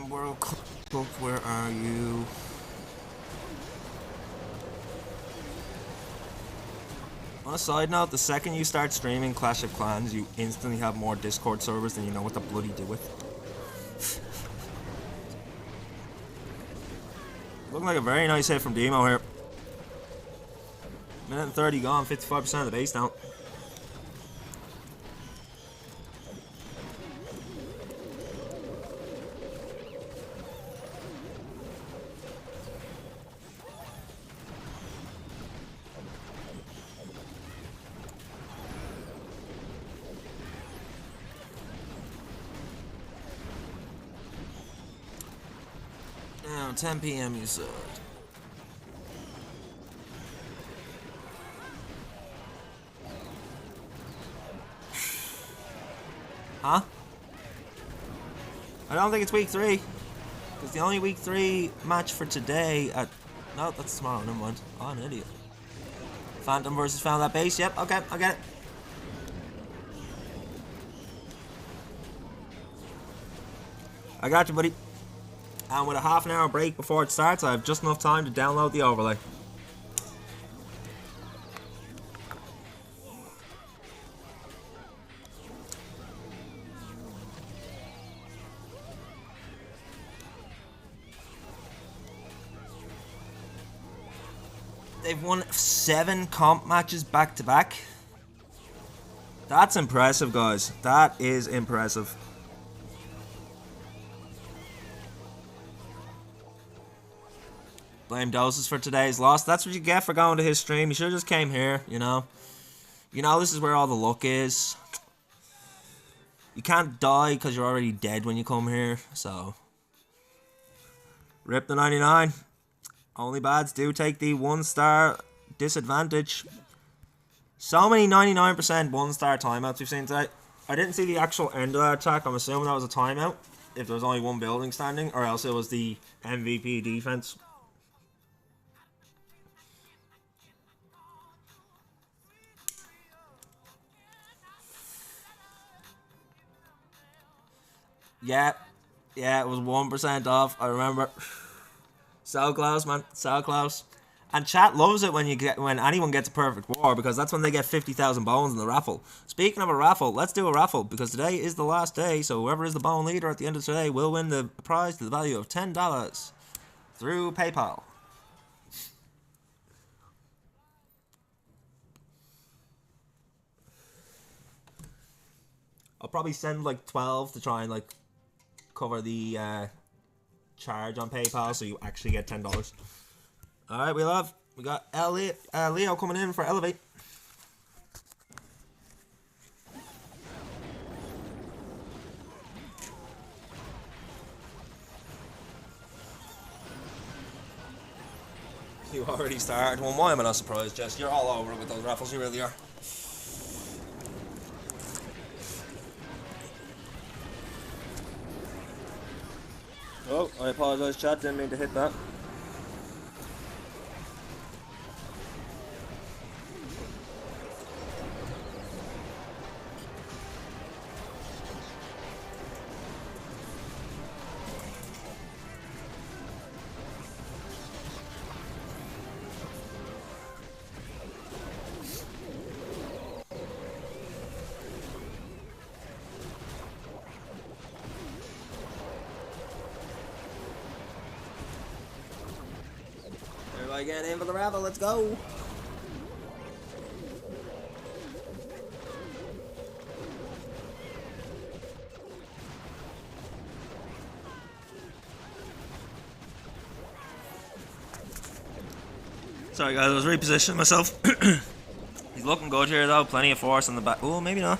World Cup, where are you? On a side note, the second you start streaming Clash of Clans, you instantly have more Discord servers than you know what to bloody do with. Looking like a very nice hit from Demo here. Minute and 30 gone, 55% of the base now. Now, 10 PM you said. Huh? I don't think it's week 3. Because the only week 3 match for today at... No, that's tomorrow, never mind. Oh, I'm an idiot. Phantom versus Found That Base, yep, okay, I get it. I got you, buddy. And with a half an hour break before it starts, I have just enough time to download the overlay. They've won 7 comp matches back to back. That's impressive, guys. That is impressive. Blame Doses for today's loss. That's what you get for going to his stream. You should have just came here, you know. You know, this is where all the luck is. You can't die because you're already dead when you come here, so. Rip the 99. Only bads do take the 1-star disadvantage. So many 99% 1-star timeouts we've seen today. I didn't see the actual end of that attack. I'm assuming that was a timeout. If there was only one building standing, or else it was the MVP defense. Yeah, it was 1% off. I remember. So close, man. So close. And chat loves it when anyone gets a perfect war, because that's when they get 50,000 bones in the raffle. Speaking of a raffle, let's do a raffle, because today is the last day. So whoever is the bone leader at the end of today will win the prize to the value of $10 through PayPal. I'll probably send like 12 to try and like cover the charge on PayPal, so you actually get $10. Alright, we got Leo coming in for Elevate. You already started. Well, why am I not surprised, Jess? You're all over it with those raffles, you really are. Oh, I apologise, chat. Didn't mean to hit that. Try again, in for the ravel, let's go. Sorry guys, I was repositioning myself. He's looking good here though, plenty of force on the back. Oh, maybe not.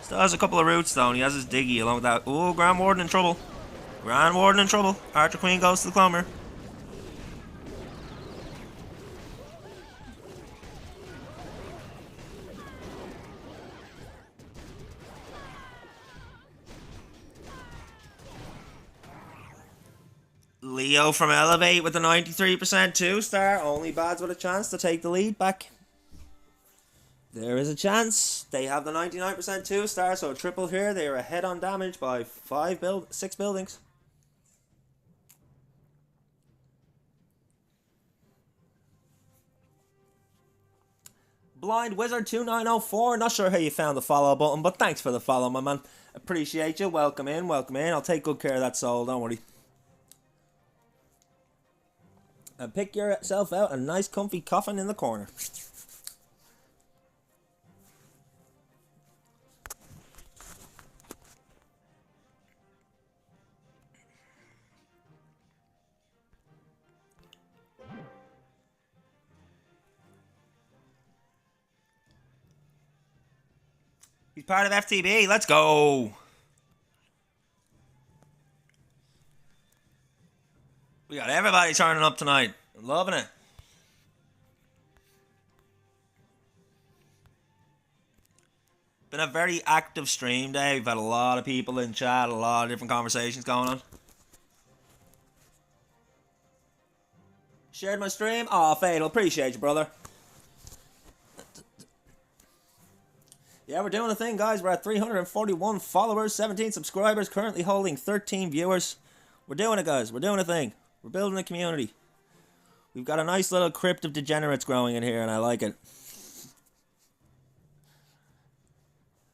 Still has a couple of roots though, and he has his diggy along with that. Oh, Grand Warden in trouble. Grand Warden in trouble. Archer Queen goes to the clomber. Leo from Elevate with the 93% 2-star. Only Bads with a chance to take the lead back. There is a chance. They have the 99% 2-star, so a triple here. They are ahead on damage by 6 buildings. Blind Wizard 2904. Not sure how you found the follow button, but thanks for the follow, my man. Appreciate you. Welcome in, welcome in. I'll take good care of that soul, don't worry. And pick yourself out a nice comfy coffin in the corner. He's part of FTB. Let's go. We got everybody turning up tonight. I'm loving it. Been a very active stream day. We've had a lot of people in chat, a lot of different conversations going on. Shared my stream? Aw, Fatal. Appreciate you, brother. Yeah, we're doing a thing, guys. We're at 341 followers, 17 subscribers, currently holding 13 viewers. We're doing it, guys. We're doing a thing. We're building a community. We've got a nice little crypt of degenerates growing in here, and I like it.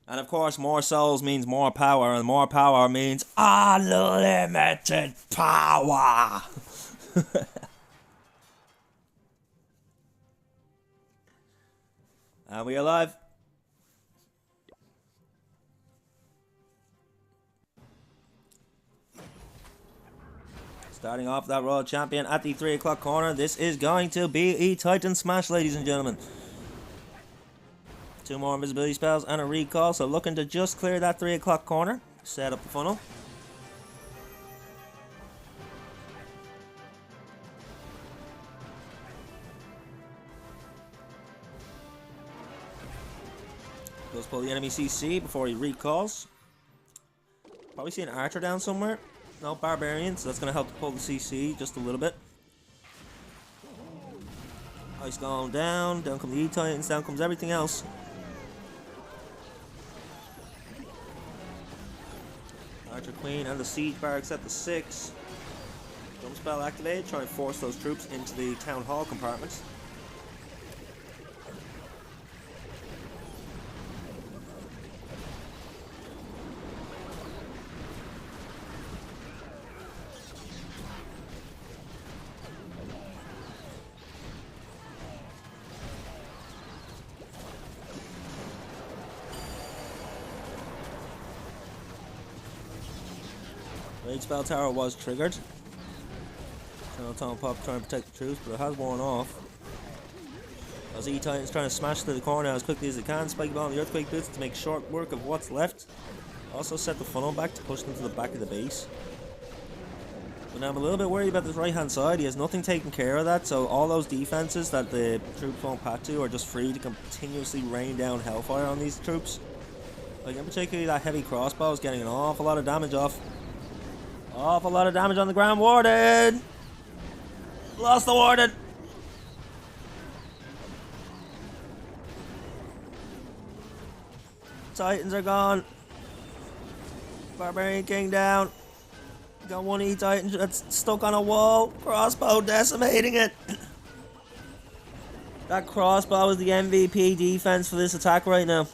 And of course, more souls means more power, and more power means unlimited power. Are we alive? Starting off that Royal Champion at the 3 o'clock corner. This is going to be a Titan Smash, ladies and gentlemen. 2 more invisibility spells and a recall. So looking to just clear that 3 o'clock corner. Set up the funnel. Goes pull the enemy CC before he recalls. Probably see an archer down somewhere. No, barbarian, so that's going to help to pull the CC just a little bit. Ice going down. Down come the E-Titans. Down comes everything else. Archer Queen and the Siege Barracks at the 6. Jump spell activated. Try and force those troops into the Town Hall compartments. Rage Spell Tower was triggered. Tom Pop trying to protect the troops, but it has worn off. As E-Titans trying to smash through the corner as quickly as they can. Spike Bomb the Earthquake Boots to make short work of what's left. Also set the funnel back to push them to the back of the base. But now I'm a little bit worried about this right hand side. He has nothing taken care of that, so all those defenses that the troops won't pat to are just free to continuously rain down hellfire on these troops. Like in particular that heavy crossbow is getting an awful lot of damage off. Awful lot of damage on the Grand Warden. Lost the Warden. Titans are gone. Barbarian King down. Got one E-Titan that's stuck on a wall. Crossbow decimating it. That crossbow is the MVP defense for this attack right now.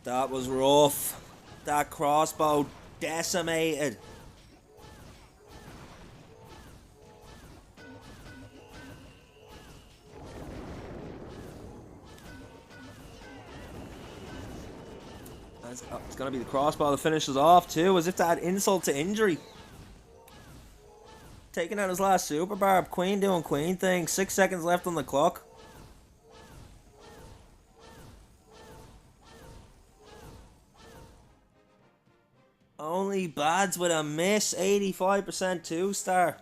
That was rough. That crossbow decimated. It's going to be the crossbow that finishes off too, as if to add insult to injury. Taking out his last super barb. Queen doing queen thing. 6 seconds left on the clock. Only Bads with a miss. 85% 2-star.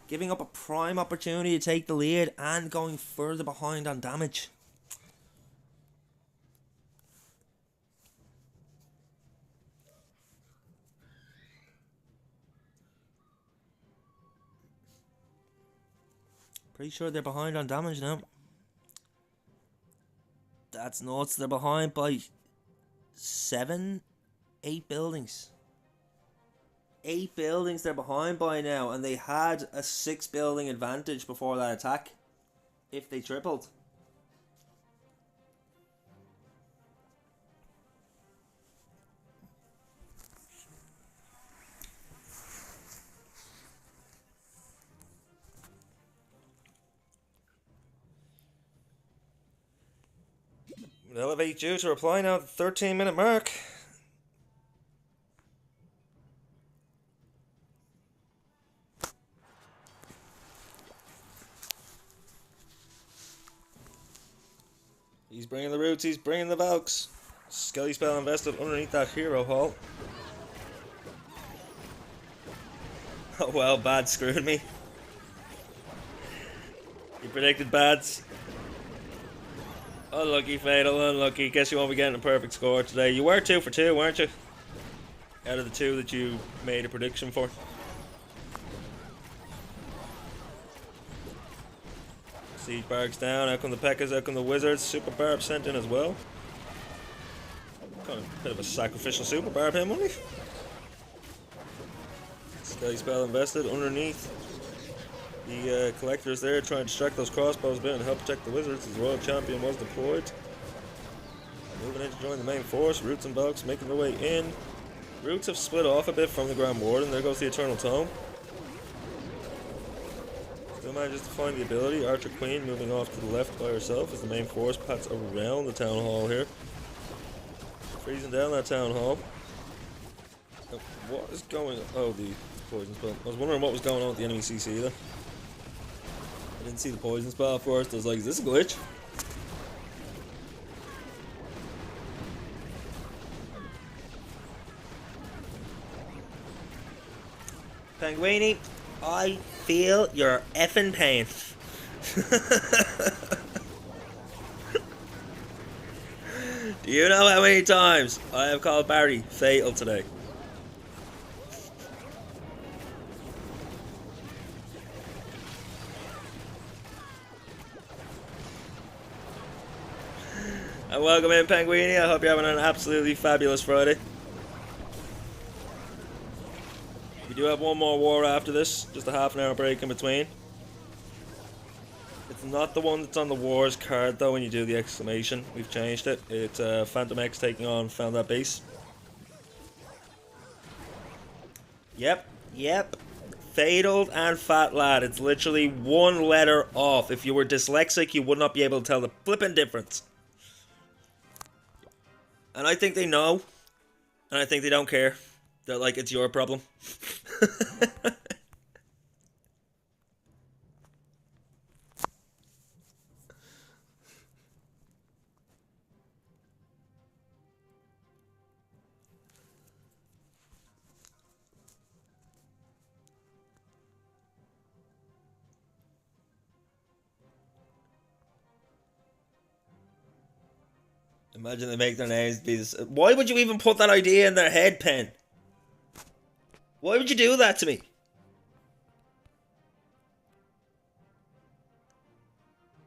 Giving up a prime opportunity to take the lead and going further behind on damage. Pretty sure they're behind on damage now. That's nuts. They're behind by 8 buildings. 8 buildings they're behind by now, and they had a 6 building advantage before that attack. If they tripled. We'll elevate you to reply now at the 13-minute mark. He's bringing the roots, he's bringing the Valks. Skelly spell invested underneath that hero hall. Oh well, Bad screwed me. You predicted Bads. Unlucky, Fatal, unlucky. Guess you won't be getting a perfect score today. You were 2 for 2, weren't you? Out of the 2 that you made a prediction for. Siege barracks down, out come the Pekkas, out come the Wizards. Super Barb sent in as well. Kind of a bit of a sacrificial Super Barb him, wasn't he? Skelly spell invested underneath. The collectors there trying to distract those crossbows a bit and help protect the Wizards as the Royal Champion was deployed. Moving in to join the main force, Roots and Valks making their way in. Roots have split off a bit from the Grand Warden, there goes the Eternal Tome. Still manages to find the ability, Archer Queen moving off to the left by herself as the main force pats around the Town Hall here. Freezing down that Town Hall. What is going on? Oh, the poison spell. I was wondering what was going on with the enemy CC there. I didn't see the poison spell at first. I was like, is this a glitch? Penguini, I feel your effing pain. Do you know how many times I have called Barry fatal today? And welcome in, Penguini. I hope you're having an absolutely fabulous Friday. We do have one more war after this, just a half an hour break in between. It's not the one that's on the wars card though when you do the exclamation. We've changed it. It's Phantom X taking on Found That Base. Yep. Fatal and Fat Lad. It's literally one letter off. If you were dyslexic, you would not be able to tell the flipping difference. And I think they know. And I think they don't care. They're like, it's your problem. Imagine they make their names be this. Why would you even put that idea in their head, Pen? Why would you do that to me?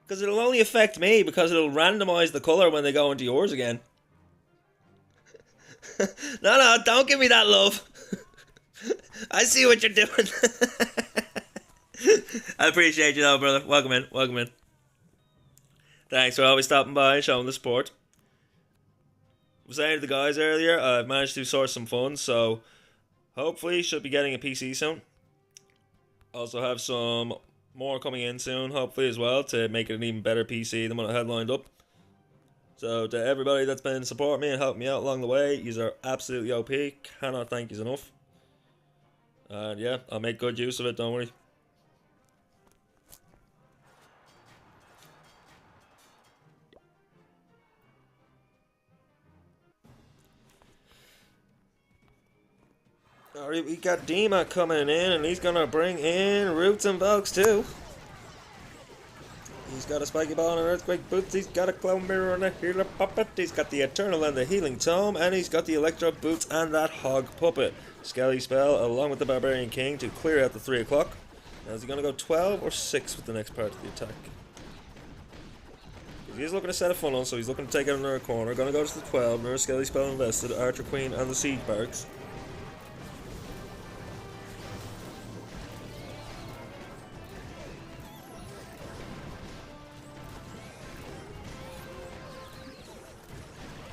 Because it'll only affect me, because it'll randomize the colour when they go into yours again. No, don't give me that love. I see what you're doing. I appreciate you though, brother. Welcome in. Thanks for always stopping by and showing the support. was saying to the guys earlier, I've managed to source some funds, so hopefully should be getting a PC soon. Also have some more coming in soon, hopefully as well, to make it an even better PC than what I had lined up. So to everybody that's been supporting me and helping me out along the way, yous are absolutely OP. Cannot thank yous enough. And yeah, I'll make good use of it, don't worry. Alright, we got Dima coming in, and he's gonna bring in Roots and Vox too. He's got a spiky ball and an earthquake boots, he's got a clone mirror and a healer puppet, he's got the eternal and the healing tome, and he's got the electro boots and that hog puppet. Skelly spell along with the barbarian king to clear out the 3 o'clock. Now is he gonna go 12 or 6 with the next part of the attack? He's looking to set a funnel, so he's looking to take out another corner. Gonna go to the 12, another Skelly spell invested, Archer Queen and the siege barracks.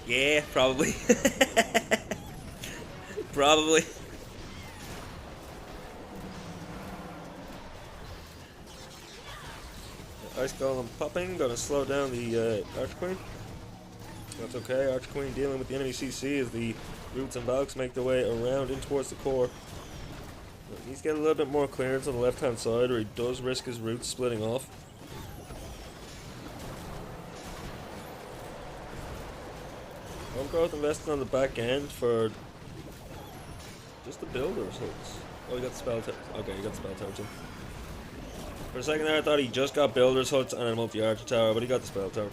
Yeah, probably. Probably. Ice Golem popping, gonna slow down the Archer Queen. That's okay, Archer Queen dealing with the enemy CC as the Roots and Valks make their way around in towards the core. He's getting a little bit more clearance on the left hand side where he does risk his Roots splitting off. Growth invested on the back end for just the builders. Oh, he got the spell tower. Okay, he got the spell tower too. For a second there, I thought he just got builders huts and a multi-archer tower, but he got the spell tower.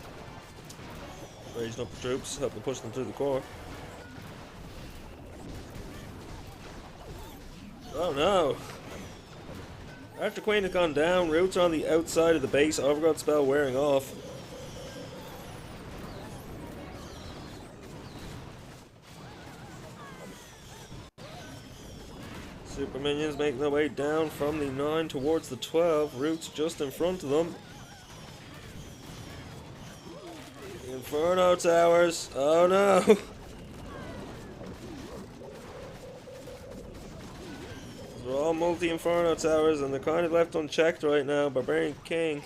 Raging up the troops, helping push them through the core. Oh no! Archer Queen has gone down. Roots are on the outside of the base. Overgrowth spell wearing off. Super minions making their way down from the 9 towards the 12. Roots just in front of them. Inferno towers. Oh no! They're all multi-inferno towers and they're kind of left unchecked right now. Barbarian King.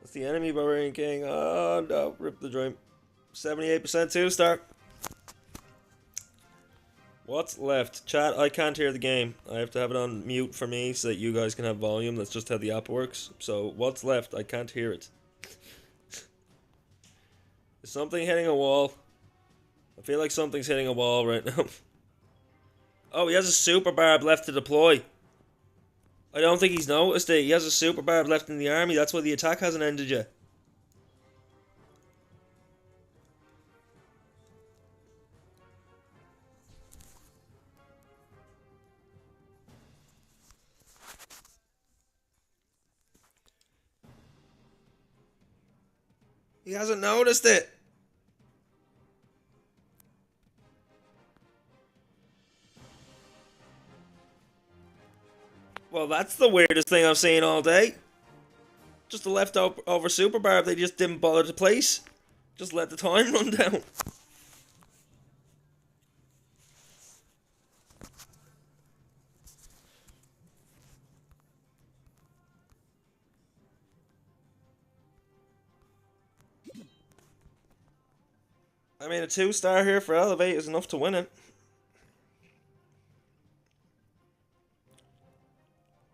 That's the enemy Barbarian King. Oh no, rip the dream. 78% 2-star. What's left? Chat, I can't hear the game. I have to have it on mute for me so that you guys can have volume. That's just how the app works. So, what's left? I can't hear it. Is something hitting a wall? I feel like something's hitting a wall right now. Oh, he has a super barb left to deploy. I don't think he's noticed it. He has a super barb left in the army. That's why the attack hasn't ended yet. He hasn't noticed it. Well, that's the weirdest thing I've seen all day. Just a leftover super barb they just didn't bother to place. Just let the time run down. I mean, a 2-star here for Elevate is enough to win it.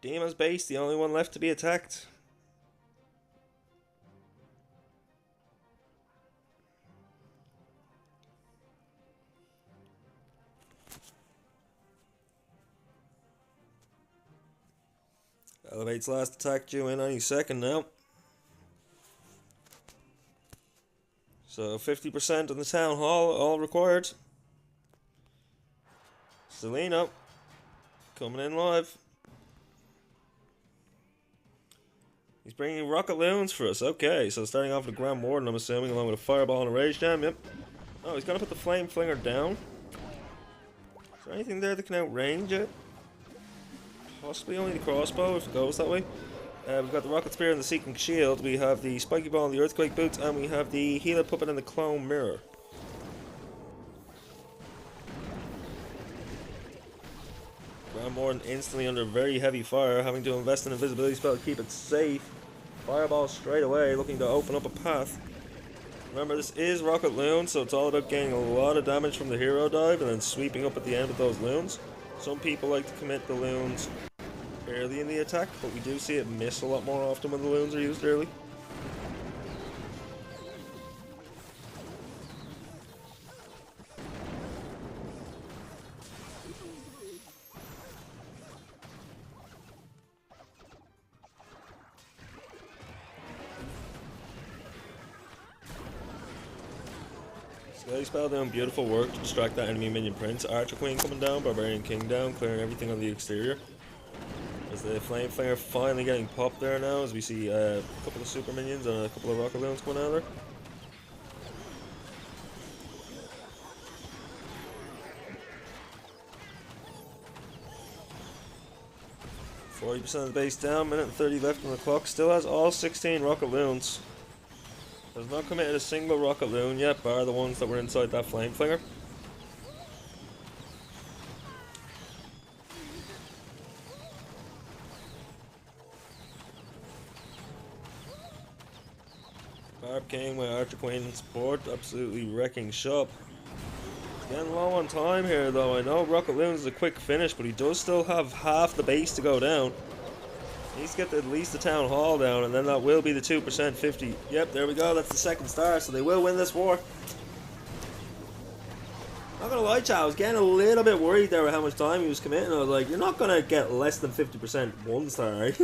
Dima's base, the only one left to be attacked. Elevate's last attack due in any second now. So 50% on the town hall, all required. Selena coming in live. He's bringing rocket loons for us. Okay, so starting off with a Grand Warden, I'm assuming, along with a fireball and a rage jam. Yep. Oh, he's gonna put the flame flinger down. Is there anything there that can outrange it? Possibly only the crossbow if it goes that way. We've got the rocket spear and the seeking shield. We have the spiky ball and the earthquake boots, and we have the healer puppet and the clone mirror. Ground Warden instantly under very heavy fire, having to invest in an invisibility spell to keep it safe. Fireball straight away, looking to open up a path. Remember, this is Rocket Loon, so it's all about getting a lot of damage from the hero dive and then sweeping up at the end with those loons. Some people like to commit the loons early in the attack, but we do see it miss a lot more often when the loons are used early. Sky Spell doing beautiful work to distract that enemy minion Prince. Archer Queen coming down, Barbarian King down, clearing everything on the exterior. As the Flame Flanger finally getting popped there now, as we see a couple of super minions and a couple of Rocket Loons coming out there. %40 of the base down, minute and 30 left on the clock. Still has all 16 Rocket Loons. Has not committed a single Rocket Loon yet, bar the ones that were inside that Flame Flinger. Barb King with Archer Queen in support, absolutely wrecking shop. Getting low on time here though. I know Rocket Loon is a quick finish, but he does still have half the base to go down. He needs to get at least the Town Hall down, and then that will be the 2% 50. Yep, there we go, that's the second star, so they will win this war. Not gonna lie, chat, I was getting a little bit worried there with how much time he was committing. I was like, you're not gonna get less than 50% 1 star, right?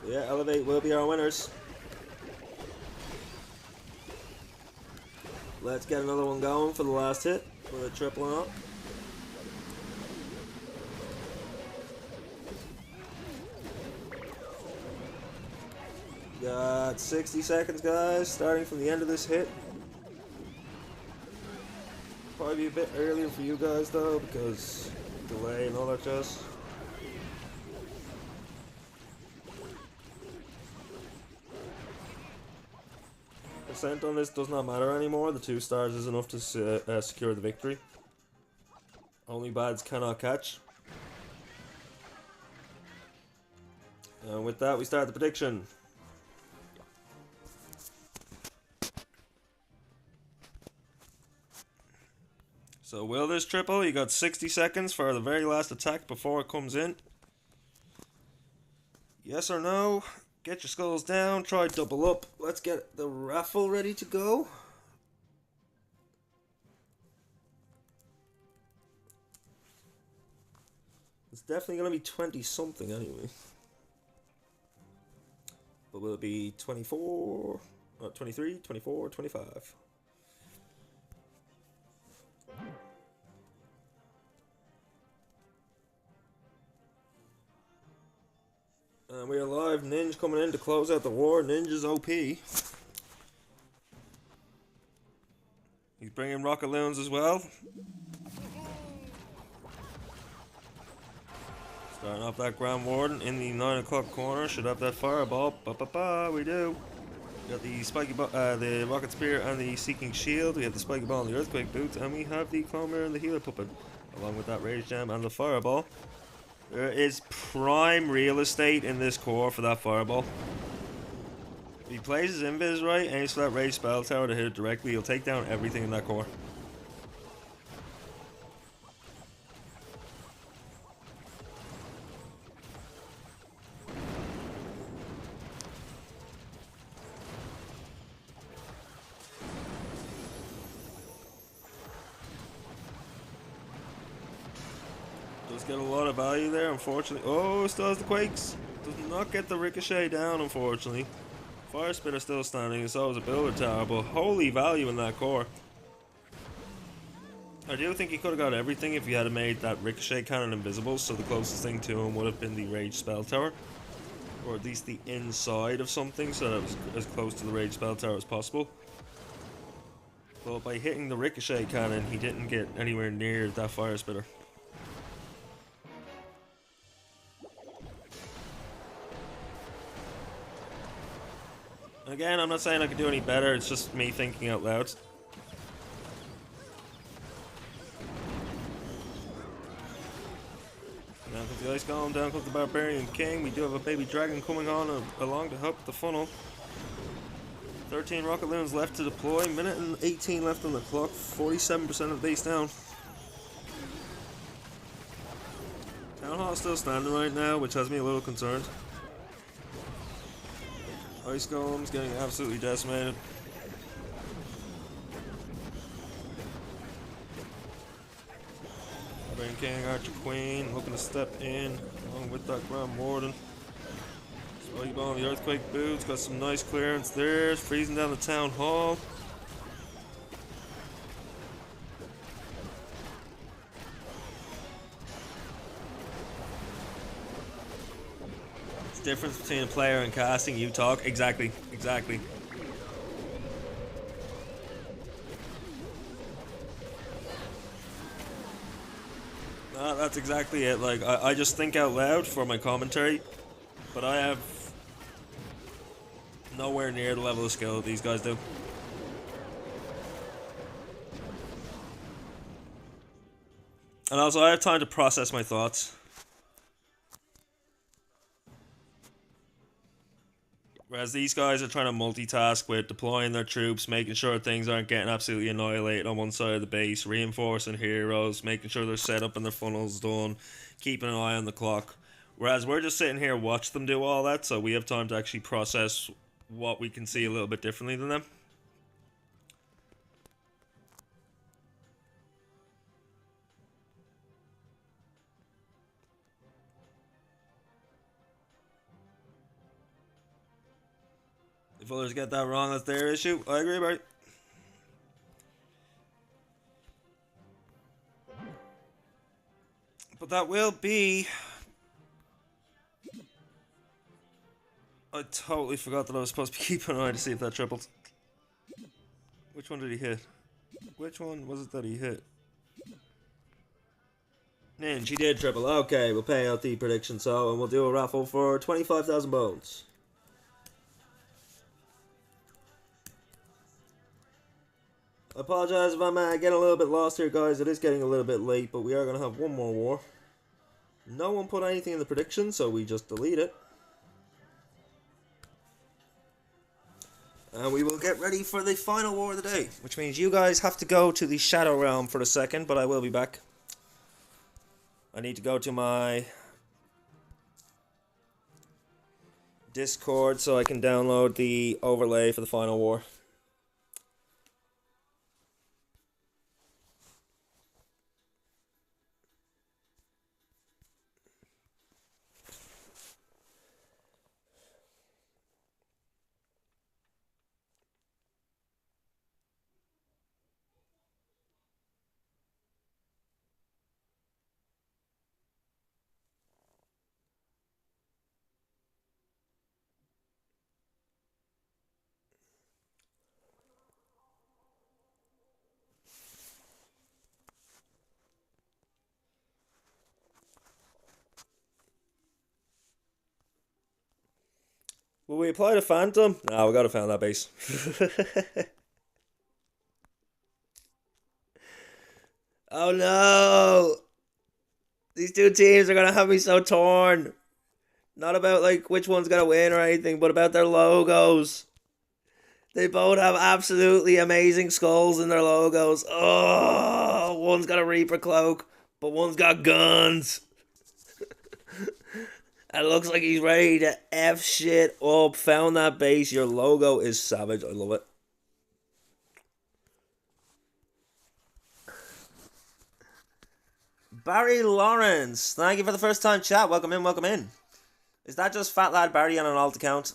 Yeah, Elevate will be our winners. Let's get another one going for the last hit with a triple up. Got 60 seconds, guys, starting from the end of this hit. Probably be a bit earlier for you guys, though, because delay and all that jazz. Percent on this does not matter anymore. The 2 stars is enough to secure the victory. Only bads cannot catch. And with that, we start the prediction. So will this triple? You got 60 seconds for the very last attack before it comes in. Yes or no? Get your skulls down, try double up. Let's get the raffle ready to go. It's definitely going to be 20 something anyway. But will it be 24, 23, 24, 25? And we are live. Ninja coming in to close out the war. Ninja's OP. He's bringing Rocket Loons as well. Starting off that Grand Warden in the 9 o'clock corner. Should have that fireball. We do. We got the spiky the Rocket Spear and the Seeking Shield. We have the spiky ball and the Earthquake Boots. And we have the Clone Mirror and the Healer Puppet. Along with that Rage Gem and the fireball. There is prime real estate in this core for that fireball. If he plays his invis right, aims for that Rage Spell Tower to hit it directly, he'll take down everything in that core. Does get a lot of value there, unfortunately. Oh, still has the Quakes. Does not get the Ricochet down, unfortunately. Fire Spitter still standing, and so is a Builder Tower, but holy value in that core. I do think he could have got everything if he had made that Ricochet Cannon invisible, so the closest thing to him would have been the Rage Spell Tower. Or at least the inside of something, so that it was as close to the Rage Spell Tower as possible. But by hitting the Ricochet Cannon, he didn't get anywhere near that Fire Spitter. Again, I'm not saying I could do any better, it's just me thinking out loud. The Ice Golem, down comes the Barbarian King. We do have a baby dragon coming on along to help the funnel. 13 rocket loons left to deploy. Minute and 18 left on the clock. 47% of the base down. Town Hall still standing right now, which has me a little concerned. Ice Golem's getting absolutely decimated. Barbarian King, Archer Queen, looking to step in along with that Grand Warden. Spiky Ball on the Earthquake Boots, got some nice clearance there, freezing down the Town Hall. It's the difference between a player and casting, you talk. Exactly. That's exactly it. Like, I just think out loud for my commentary, but I have nowhere near the level of skill that these guys do. And also, I have time to process my thoughts. Whereas these guys are trying to multitask with deploying their troops, making sure things aren't getting absolutely annihilated on one side of the base, reinforcing heroes, making sure they're set up and their funnels done, keeping an eye on the clock. Whereas we're just sitting here watch them do all that, so we have time to actually process what we can see a little bit differently than them. If others get that wrong, that's their issue. I agree, right? But that will be... I totally forgot that I was supposed to be keeping an eye to see if that tripled. Which one did he hit? Which one was it that he hit? Ninja, he did triple. Okay, we'll pay out the prediction, so, and we'll do a raffle for 25,000 bones. I apologise if I'm getting a little bit lost here, guys. It is getting a little bit late, but we are going to have one more war. No one put anything in the prediction, so we just delete it. And we will get ready for the final war of the day, which means you guys have to go to the Shadow Realm for a second, but I will be back. I need to go to my Discord so I can download the overlay for the final war. Will we apply to Phantom? No, we gotta found that base. Oh no! These two teams are gonna have me so torn. Not about like which one's gonna win or anything, but about their logos. They both have absolutely amazing skulls in their logos. Oh, one's got a Reaper cloak, but one's got guns. It looks like he's ready to F shit up. Found that base. Your logo is savage. I love it. Barry Lawrence. Thank you for the first time chat. Welcome in, welcome in. Is that just Fat Lad Barry on an alt account?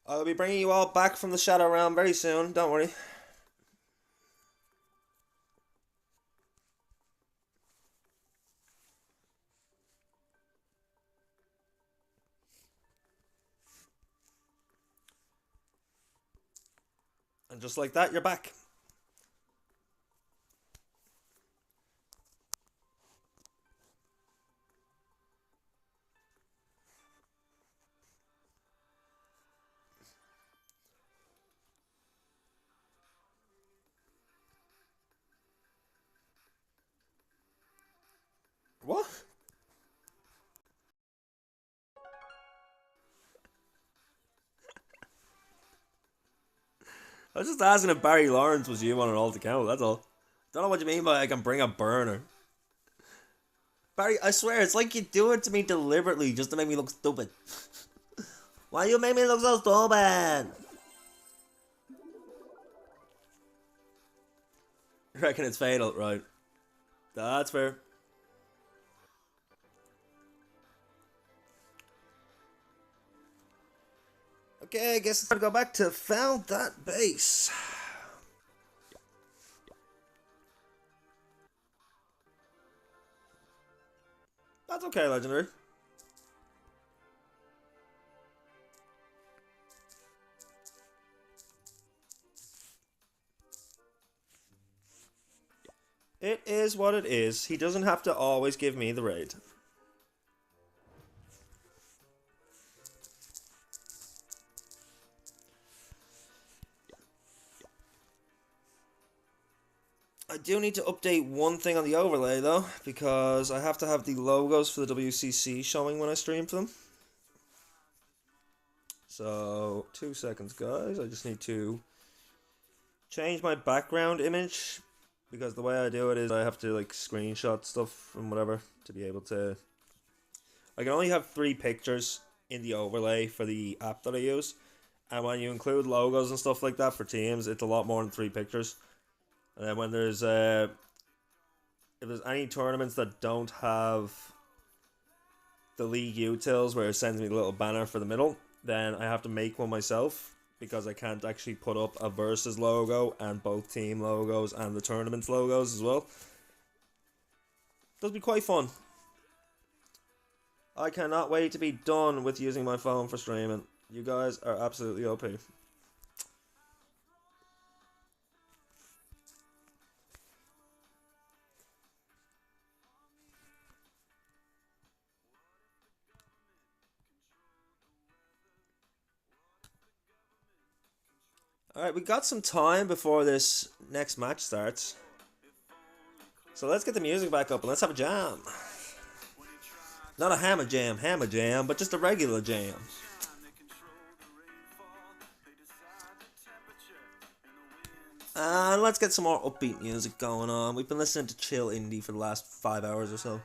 I'll be bringing you all back from the Shadow Realm very soon, don't worry. And just like that, you're back. I was just asking if Barry Lawrence was you on an alt account, that's all. Don't know what you mean by I can bring a burner. Barry, I swear, it's like you do it to me deliberately just to make me look stupid. Why you make me look so stupid? You reckon it's fatal, right? That's fair. Okay, I guess it's time to go back to found that base. That's okay, Legendary. It is what it is. He doesn't have to always give me the raid. I do need to update one thing on the overlay though, because I have to have the logos for the WCC showing when I stream for them. So, 2 seconds guys, I just need to change my background image, because the way I do it is I have to like screenshot stuff from whatever to be able to... I can only have 3 pictures in the overlay for the app that I use, and when you include logos and stuff like that for teams, it's a lot more than 3 pictures. And then when there's if there's any tournaments that don't have the league utils where it sends me the little banner for the middle, then I have to make one myself, because I can't actually put up a versus logo and both team logos and the tournament's logos as well. Does be quite fun. I cannot wait to be done with using my phone for streaming. You guys are absolutely OP. Alright, we got some time before this next match starts. So let's get the music back up and let's have a jam. Not a hammer jam, but just a regular jam. And let's get some more upbeat music going on. We've been listening to chill indie for the last 5 hours or so.